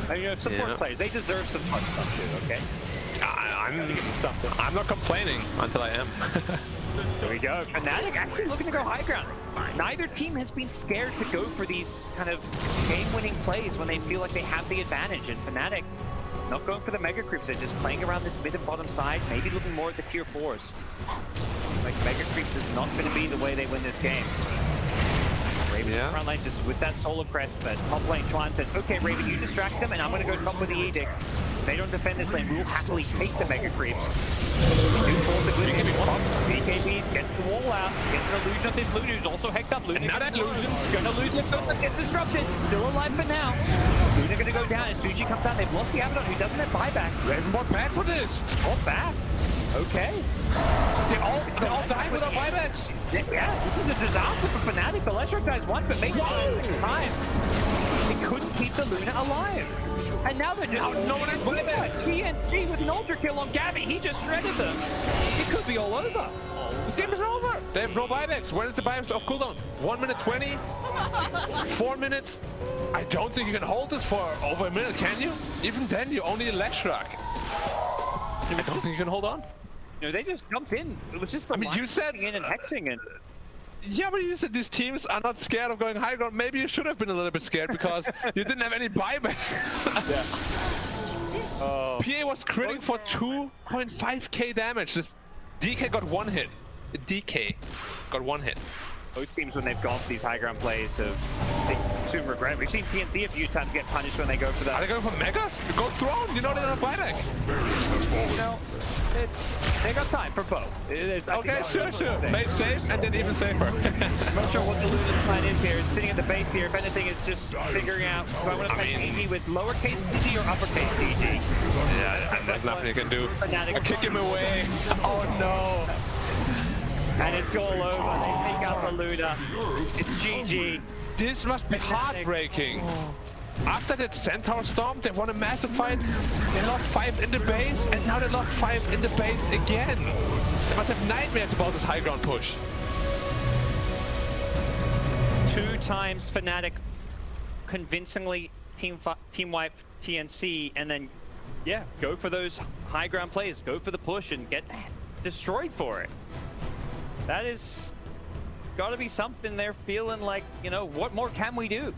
I mean, support players, they deserve some fun stuff too, okay? I'm not complaining until I am. There we go. Fnatic actually looking to go high ground. Neither team has been scared to go for these kind of game-winning plays when they feel like they have the advantage. And Fnatic not going for the mega creeps. They're just playing around this mid and bottom side, maybe looking more at the tier 4s. Like mega creeps is not going to be the way they win this game. Raven front lane just with that solar crest, but top lane Twan said, okay Raven, you distract them and I'm going to go top with the Edict. If they don't defend this lane, we will happily take the mega creeps. BKB gets the wall out, gets an illusion of this Luna, who's also hex up. Luna not an illusion. Gonna lose it, but gets disrupted. Still alive for now. Luna gonna go down. As soon as she comes out, they've lost the Abaddon, who doesn't have buyback. There's more back for this. All back. Okay. They all die without buybacks. Yeah, this is a disaster for Fnatic. The Leshrac guys won, but maybe time. They couldn't keep the Luna alive. And now they're just no one has buyback. TNC with an ultra kill on Gabby. He just shredded them. It could be all over. This game is over. They have no buybacks. Where is the buybacks off cooldown? 1 minute 20? 4 minutes? I don't think you can hold this for over a minute, can you? Even then, you only a Leshrac. I don't think you can hold on. You know, they just jumped in. It was just the you said in and hexing it. Yeah, but you said these teams are not scared of going high ground. Maybe you should have been a little bit scared because you didn't have any buyback. PA was critting for 2.5k damage. This DK got 1 hit. DK got 1 hit. Both teams, when they've gone for these high ground plays, they soon regret. We've seen TNC a few times get punished when they go for that. Are they going for Megas? Go Throne! You know they don't have buyback. You know, they got time for both. Okay, sure. Made safe and then even safer. I'm not sure what the Luna's plan is here. It's sitting at the base here. If anything, it's just figuring out do I want to play DG with lowercase DG or uppercase DG. Yeah, there's nothing you can do. I kick him away. Oh no. And it's all over. They take out the Luna. It's GG. This must be heartbreaking. After that Centaur Storm, they won a massive fight. They lost 5 in the base, and now they lost 5 in the base again. They must have nightmares about this high ground push. 2 times Fnatic convincingly team wipe TNC, and then yeah, go for those high ground plays, go for the push and get destroyed for it. That is got to be something they're feeling like, you know, what more can we do?